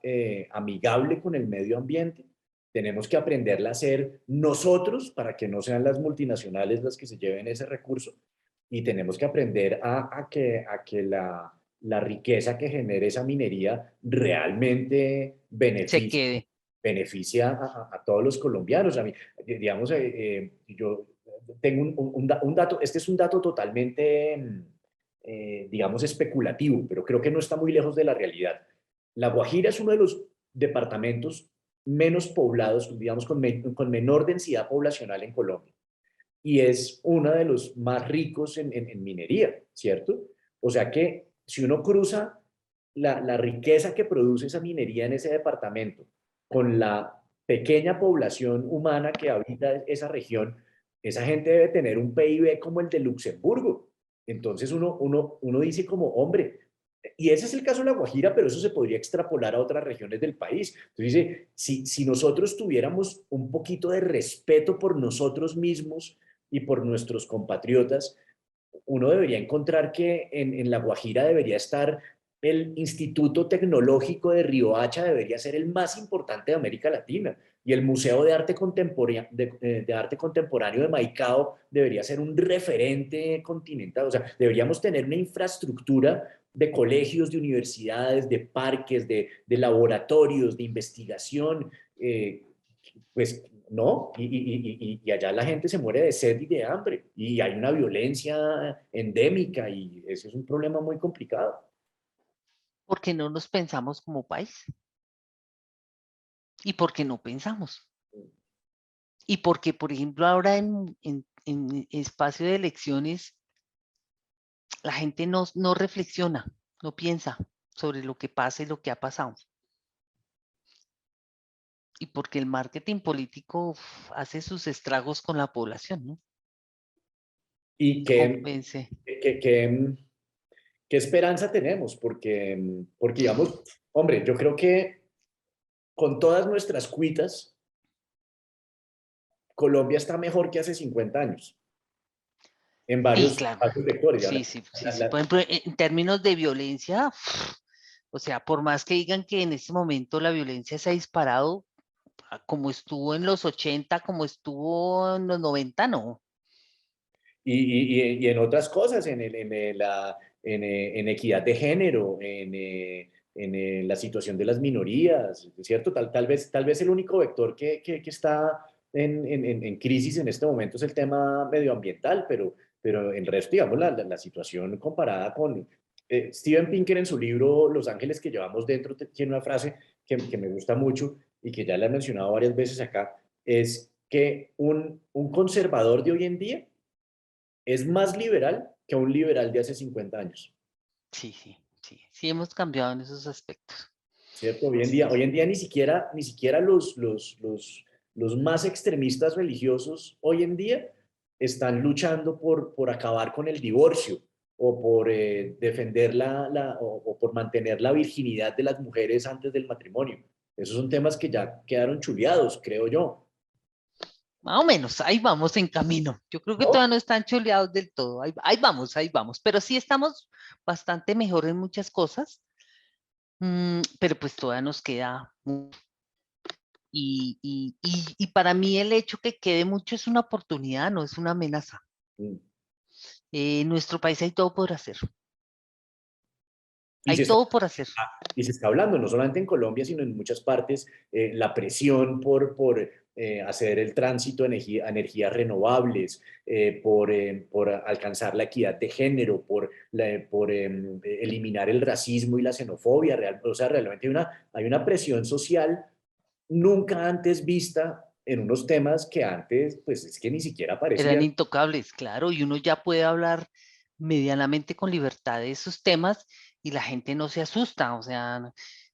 amigable con el medio ambiente, tenemos que aprenderla a hacer nosotros para que no sean las multinacionales las que se lleven ese recurso y tenemos que aprender a que la riqueza que genere esa minería realmente
se quede.
beneficia a todos los colombianos. A mí, digamos, yo tengo un dato, este es un dato totalmente, digamos, especulativo, pero creo que no está muy lejos de la realidad. La Guajira es uno de los departamentos menos poblados, digamos, con menor densidad poblacional en Colombia. Y es uno de los más ricos en minería, ¿cierto? O sea que si uno cruza la riqueza que produce esa minería en ese departamento con la pequeña población humana que habita esa región, esa gente debe tener un PIB como el de Luxemburgo. Entonces uno dice como, hombre, y ese es el caso de La Guajira, pero eso se podría extrapolar a otras regiones del país. Entonces dice, si nosotros tuviéramos un poquito de respeto por nosotros mismos y por nuestros compatriotas, uno debería encontrar que en La Guajira debería estar el Instituto Tecnológico de Riohacha, debería ser el más importante de América Latina. Y el Museo de Arte de Arte Contemporáneo de Maicao debería ser un referente continental. O sea, deberíamos tener una infraestructura de colegios, de universidades, de parques, de laboratorios, de investigación, pues no, y allá la gente se muere de sed y de hambre, y hay una violencia endémica, y ese es un problema muy complicado.
Porque no nos pensamos como país. y porque no pensamos. Y porque, por ejemplo, ahora en espacio de elecciones, la gente no reflexiona, no piensa sobre lo que pasa y lo que ha pasado. Y porque el marketing político hace sus estragos con la población, ¿no?
¿Y
Convence.
qué esperanza tenemos? Porque digamos, hombre, yo creo que con todas nuestras cuitas, Colombia está mejor que hace 50 años en
Sí,
varios,
claro.
varios sectores.
Sí, sí, sí, sí. Por ejemplo, en términos de violencia, o sea, por más que digan que en este momento la violencia se ha disparado, como estuvo en los 80, como estuvo en los 90, no.
Y en otras cosas, en equidad de género, la situación de las minorías, ¿cierto? Tal vez el único vector que está en crisis en este momento es el tema medioambiental, pero en resto, digamos, la situación comparada con... Steven Pinker en su libro Los ángeles que llevamos dentro tiene una frase que me gusta mucho y que ya la he mencionado varias veces acá, es que un conservador de hoy en día es más liberal que un liberal de hace 50 años,
Sí, sí, sí. Sí hemos cambiado en esos aspectos.
¿cierto?
Sí,
Hoy
sí.
en día ni siquiera los más extremistas religiosos hoy en día están luchando por acabar con el divorcio o por defender o por mantener la virginidad de las mujeres antes del matrimonio. Esos son temas que ya quedaron chuleados, creo yo.
Más o menos, ahí vamos en camino. Yo creo que
¿No?
todavía no están choleados del todo. Ahí vamos, ahí vamos. Pero sí estamos bastante mejor en muchas cosas. Pero pues todavía nos queda mucho. Y para mí el hecho que quede mucho es una oportunidad, no es una amenaza.
Mm.
En nuestro país hay todo por hacer.
Y
Hay
se está
todo por hacer.
Y se está hablando, no solamente en Colombia, sino en muchas partes, la presión por hacer el tránsito a energías renovables, por alcanzar la equidad de género, por eliminar el racismo y la xenofobia. O sea, realmente hay una presión social nunca antes vista en unos temas que antes, pues es que ni siquiera
Eran
aparecían.
intocables, claro, y uno ya puede hablar medianamente con libertad de esos temas y la gente no se asusta, o sea,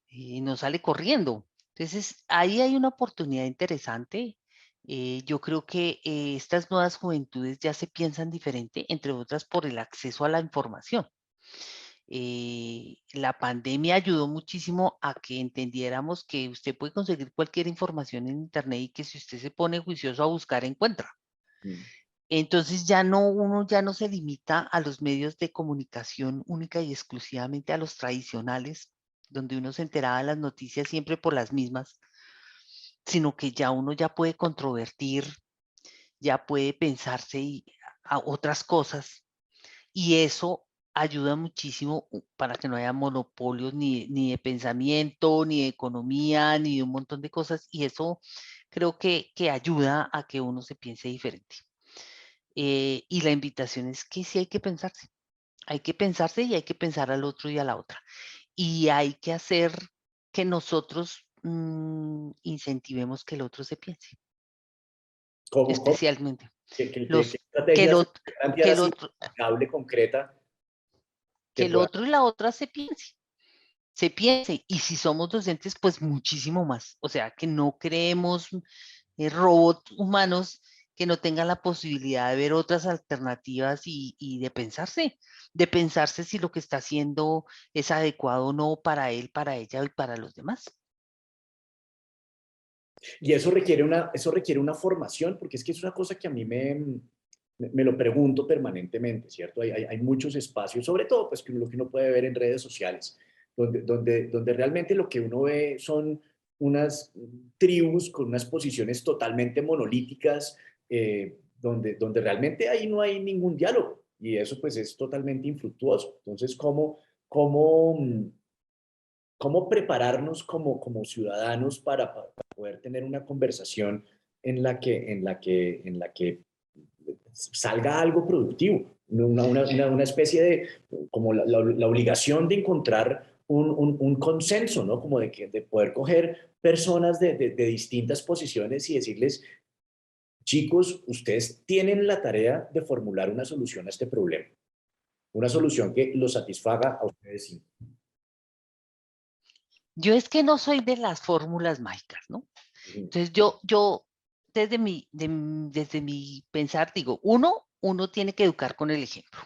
no sale corriendo. Entonces, ahí hay una oportunidad interesante. Yo creo que estas nuevas juventudes ya se piensan diferente, entre otras por el acceso a la información. La pandemia ayudó muchísimo a que entendiéramos que usted puede conseguir cualquier información en Internet y que si usted se pone juicioso a buscar, encuentra.
Mm.
Entonces ya no, uno ya no se limita a los medios de comunicación única y exclusivamente a los tradicionales, donde uno se enteraba de las noticias siempre por las mismas, sino que ya uno ya puede controvertir, ya puede pensarse a otras cosas y eso ayuda muchísimo para que no haya monopolios ni de pensamiento, ni de economía, ni de un montón de cosas y eso creo que ayuda a que uno se piense diferente. Y la invitación es que sí hay que pensarse y hay que pensar al otro y a la otra. Y hay que hacer que nosotros incentivemos que el otro se piense,
¿Cómo?
especialmente
¿Qué
los que el
estrategias
otro,
plantear
que el
así,
otro,
aplicable, concreta, que
que el
pueda...
otro y la otra se piense. Y si somos docentes, pues muchísimo más. O sea, que no creemos robots humanos que no tengan la posibilidad de ver otras alternativas y de pensarse si lo que está haciendo es adecuado o no para él, para ella y para los demás.
Y eso requiere una formación, porque es que es una cosa que a mí me lo pregunto permanentemente, ¿cierto? Hay muchos espacios, sobre todo pues lo que uno puede ver en redes sociales, donde realmente lo que uno ve son unas tribus con unas posiciones totalmente monolíticas, donde realmente ahí no hay ningún diálogo, y eso pues es totalmente infructuoso. Entonces, cómo prepararnos como ciudadanos para poder tener una conversación en la que salga algo productivo, una especie de, como la obligación de encontrar un consenso, ¿no? Como de poder coger personas de distintas posiciones y decirles, chicos, ustedes tienen la tarea de formular una solución a este problema, una solución que los satisfaga a ustedes cinco.
Yo es que no soy de las fórmulas mágicas, ¿no?
Ujú.
Entonces yo desde mi pensar digo, uno tiene que educar con el ejemplo.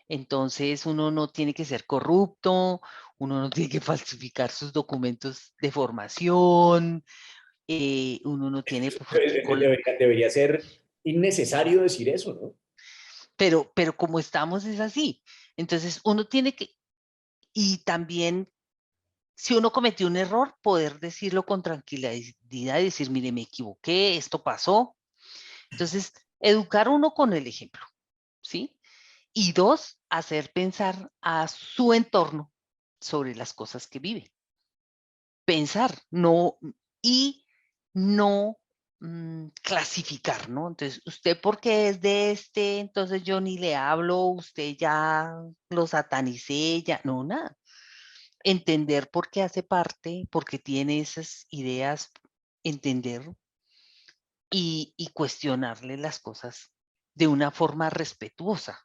Entonces uno no tiene que ser corrupto, uno no tiene que falsificar sus documentos de formación, uno no tiene por qué,
Debería ser innecesario decir eso, ¿no?
pero como estamos es así. Entonces uno tiene que, y también si uno cometió un error, poder decirlo con tranquilidad y decir, mire, me equivoqué, esto pasó. Entonces, educar uno con el ejemplo, ¿sí? Y dos, hacer pensar a su entorno sobre las cosas que vive. Pensar, no, y no clasificar, ¿no? Entonces, usted porque es de este, entonces yo ni le hablo, usted ya lo satanicé, ya, no, nada. Entender por qué hace parte, por qué tiene esas ideas, entender y cuestionarle las cosas de una forma respetuosa,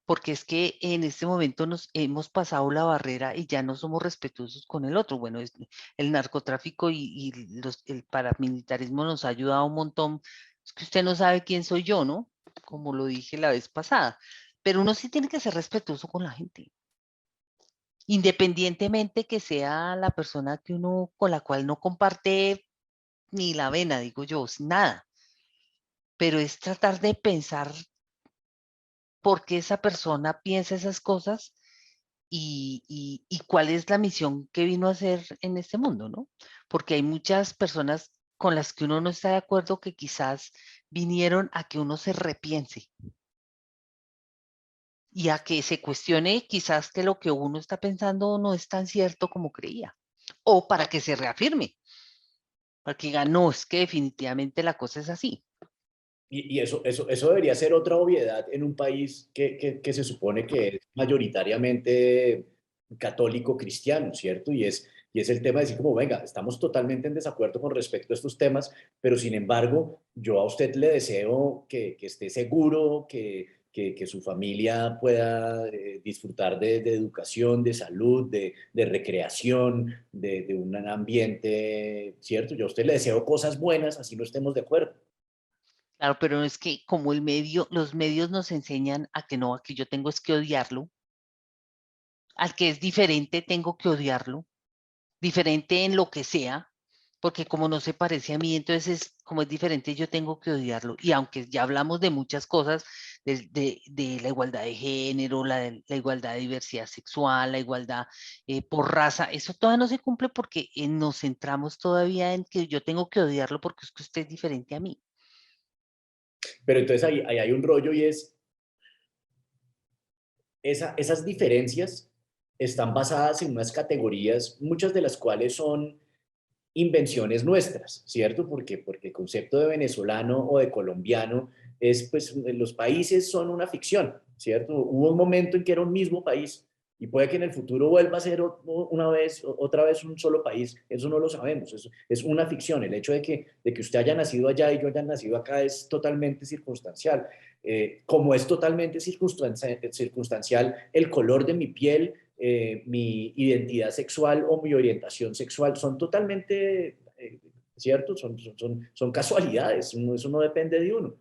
porque es que en este momento nos hemos pasado la barrera y ya no somos respetuosos con el otro. Bueno, el narcotráfico el paramilitarismo nos ha ayudado un montón. Es que usted no sabe quién soy yo, ¿no? Como lo dije la vez pasada, pero uno sí tiene que ser respetuoso con la gente, independientemente que sea la persona que uno con la cual no comparte ni la vena, digo yo, nada, pero es tratar de pensar por qué esa persona piensa esas cosas y cuál es la misión que vino a hacer en este mundo, ¿no? Porque hay muchas personas con las que uno no está de acuerdo que quizás vinieron a que uno se repiense y a que se cuestione quizás que lo que uno está pensando no es tan cierto como creía, o para que se reafirme, para que diga, no, es que definitivamente la cosa es así.
Y eso debería ser otra obviedad en un país que se supone que es mayoritariamente católico cristiano, ¿cierto? Y es el tema de decir como, venga, estamos totalmente en desacuerdo con respecto a estos temas, pero sin embargo, yo a usted le deseo que esté seguro, que su familia pueda disfrutar de educación, de salud, de recreación, de un ambiente, ¿cierto? Yo a usted le deseo cosas buenas, así no estemos de acuerdo.
Claro, pero es que como los medios nos enseñan a que no, a que yo tengo es que odiarlo, al que es diferente tengo que odiarlo, diferente en lo que sea, porque como no se parece a mí, entonces como es diferente, yo tengo que odiarlo. Y aunque ya hablamos de muchas cosas, de la igualdad de género, la igualdad de diversidad sexual, la igualdad por raza, eso todavía no se cumple porque nos centramos todavía en que yo tengo que odiarlo porque es que usted es diferente a mí.
Pero entonces ahí hay un rollo y es, esas diferencias están basadas en unas categorías, muchas de las cuales son invenciones nuestras, ¿cierto? Porque el concepto de venezolano o de colombiano es, pues, los países son una ficción, ¿cierto? Hubo un momento en que era un mismo país y puede que en el futuro vuelva a ser otra vez un solo país, eso no lo sabemos, es una ficción. El hecho de que usted haya nacido allá y yo haya nacido acá es totalmente circunstancial. Como es totalmente circunstancial el color de mi piel, mi identidad sexual o mi orientación sexual, son totalmente, ¿cierto? Son casualidades, eso no depende de uno.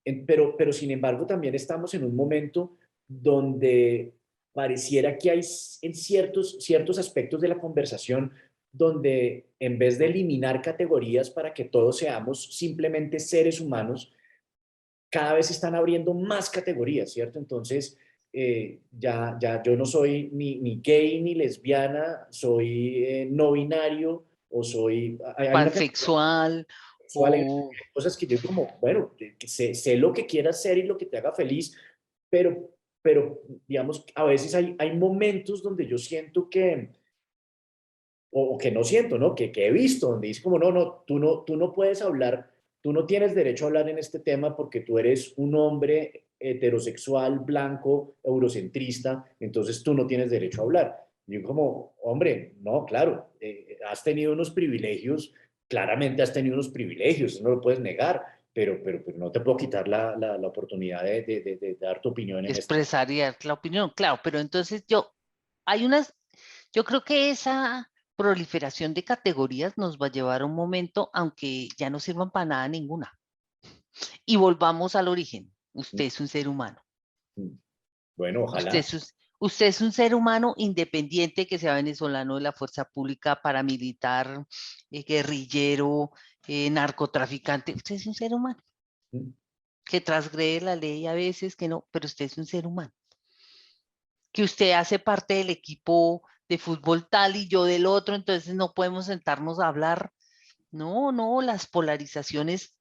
Pero sin embargo también estamos en un momento donde pareciera que hay en ciertos aspectos de la conversación donde en vez de eliminar categorías para que todos seamos simplemente seres humanos, cada vez se están abriendo más categorías, ¿cierto? Entonces, ya yo no soy ni gay ni lesbiana, soy no binario o soy... Hay una cantidad
Pansexual
sexual, hay
o
cosas que yo como, bueno, que sé lo que quieras hacer y lo que te haga feliz, pero digamos, a veces hay momentos donde yo siento que, o que no siento, ¿no? Que he visto, donde dice como, tú no puedes hablar, tú no tienes derecho a hablar en este tema porque tú eres un hombre heterosexual, blanco, eurocentrista, entonces tú no tienes derecho a hablar. Y yo como, hombre, no, claro, has tenido unos privilegios, claramente has tenido unos privilegios, eso no lo puedes negar, pero no te puedo quitar la oportunidad de dar tu opinión en esto.
Expresar y dar la opinión, claro, pero entonces yo creo que esa proliferación de categorías nos va a llevar a un momento, aunque ya no sirvan para nada ninguna. Y volvamos al origen. Usted es un ser humano.
Bueno,
Usted
ojalá.
usted es un ser humano independiente, que sea venezolano de la fuerza pública, paramilitar, guerrillero, narcotraficante. Usted es un ser humano que transgrede la ley a veces, que no, pero usted es un ser humano. Que usted hace parte del equipo de fútbol tal y yo del otro, entonces no podemos sentarnos a hablar. No, no, las polarizaciones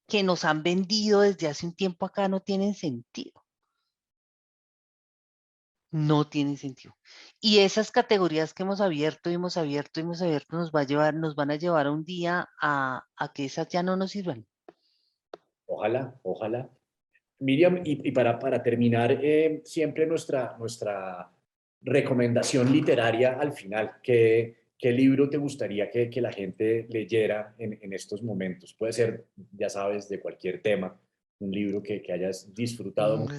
que nos han vendido desde hace un tiempo acá no tienen sentido. No tienen sentido. Y esas categorías que hemos abierto, y hemos abierto, y hemos abierto, nos van a llevar un día a que esas ya no nos sirvan.
Ojalá, ojalá. Miriam, y para terminar, siempre nuestra recomendación literaria al final, ¿qué libro te gustaría que la gente leyera en estos momentos? Puede ser, ya sabes, de cualquier tema, un libro que hayas disfrutado mucho.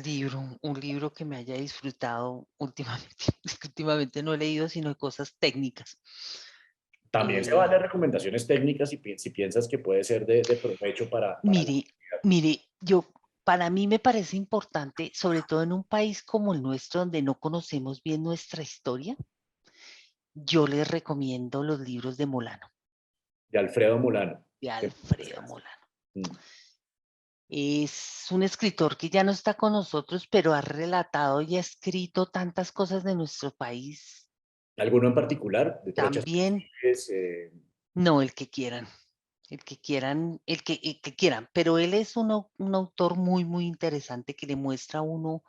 Un libro que me haya disfrutado últimamente. Es que últimamente no he leído sino cosas técnicas.
También se
Eh,
vale recomendaciones técnicas si piensas que puede ser de provecho para la
mire,
comunidad.
mire, para mí me parece importante, sobre todo en un país como el nuestro, donde no conocemos bien nuestra historia, yo les recomiendo los libros de Molano,
De Alfredo Molano.
de
Que
Alfredo Molano.
Mm.
Es un escritor que ya no está con nosotros, pero ha relatado y ha escrito tantas cosas de nuestro país.
¿Alguno en particular? De Trochas
También,
Perfiles,
no el que quieran, pero él es un autor muy, muy interesante que le muestra a uno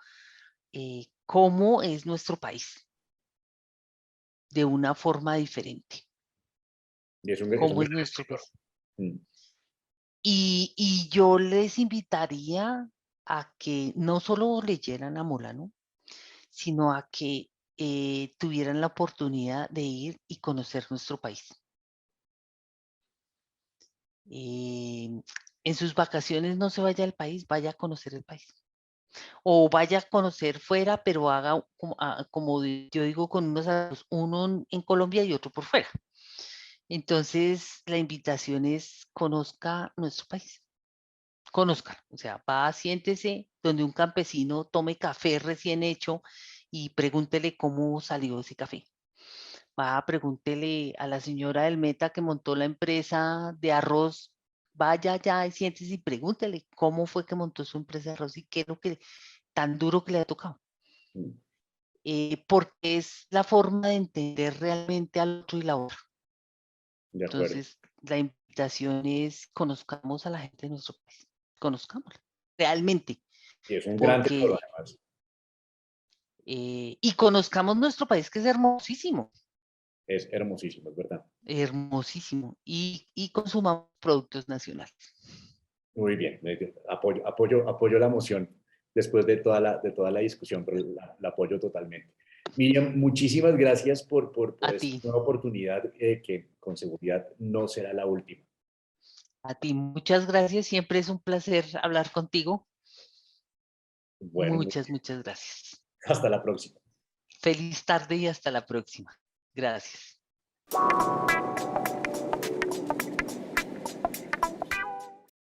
cómo es nuestro país de una forma diferente,
y es un
cómo
gran
es nuestro
escritor.
país.
Mm.
Y yo les invitaría a que no solo leyeran a Molano, sino a que tuvieran la oportunidad de ir y conocer nuestro país. Eh, en sus vacaciones no se vaya al país, vaya a conocer el país. O vaya a conocer fuera, pero haga como yo digo con unos amigos, uno en Colombia y otro por fuera. Entonces, la invitación es conozca nuestro país. Conozca, o sea, va, siéntese donde un campesino tome café recién hecho y pregúntele cómo salió ese café. Va, pregúntele a la señora del Meta que montó la empresa de arroz. Vaya allá y siéntese y pregúntele cómo fue que montó su empresa de arroz y qué es lo que tan duro que le ha tocado.
Mm.
Porque es la forma de entender realmente al otro y la otra.
De acuerdo.
Entonces, la invitación es conozcamos a la gente de nuestro país, conozcámosla realmente,
Y es un gran tesoro,
porque
además.
y conozcamos nuestro país, que es
Es hermosísimo, es verdad.
hermosísimo, y consumamos productos nacionales.
Muy bien. Apoyo la moción después de toda la discusión, pero la apoyo totalmente. Miriam, muchísimas gracias por
A
esta
ti,
nueva oportunidad que con seguridad no será la última.
a ti, muchas gracias, siempre es un placer hablar contigo.
Bueno,
Muchas, muchas gracias.
hasta la próxima.
Feliz tarde y hasta la próxima. Gracias.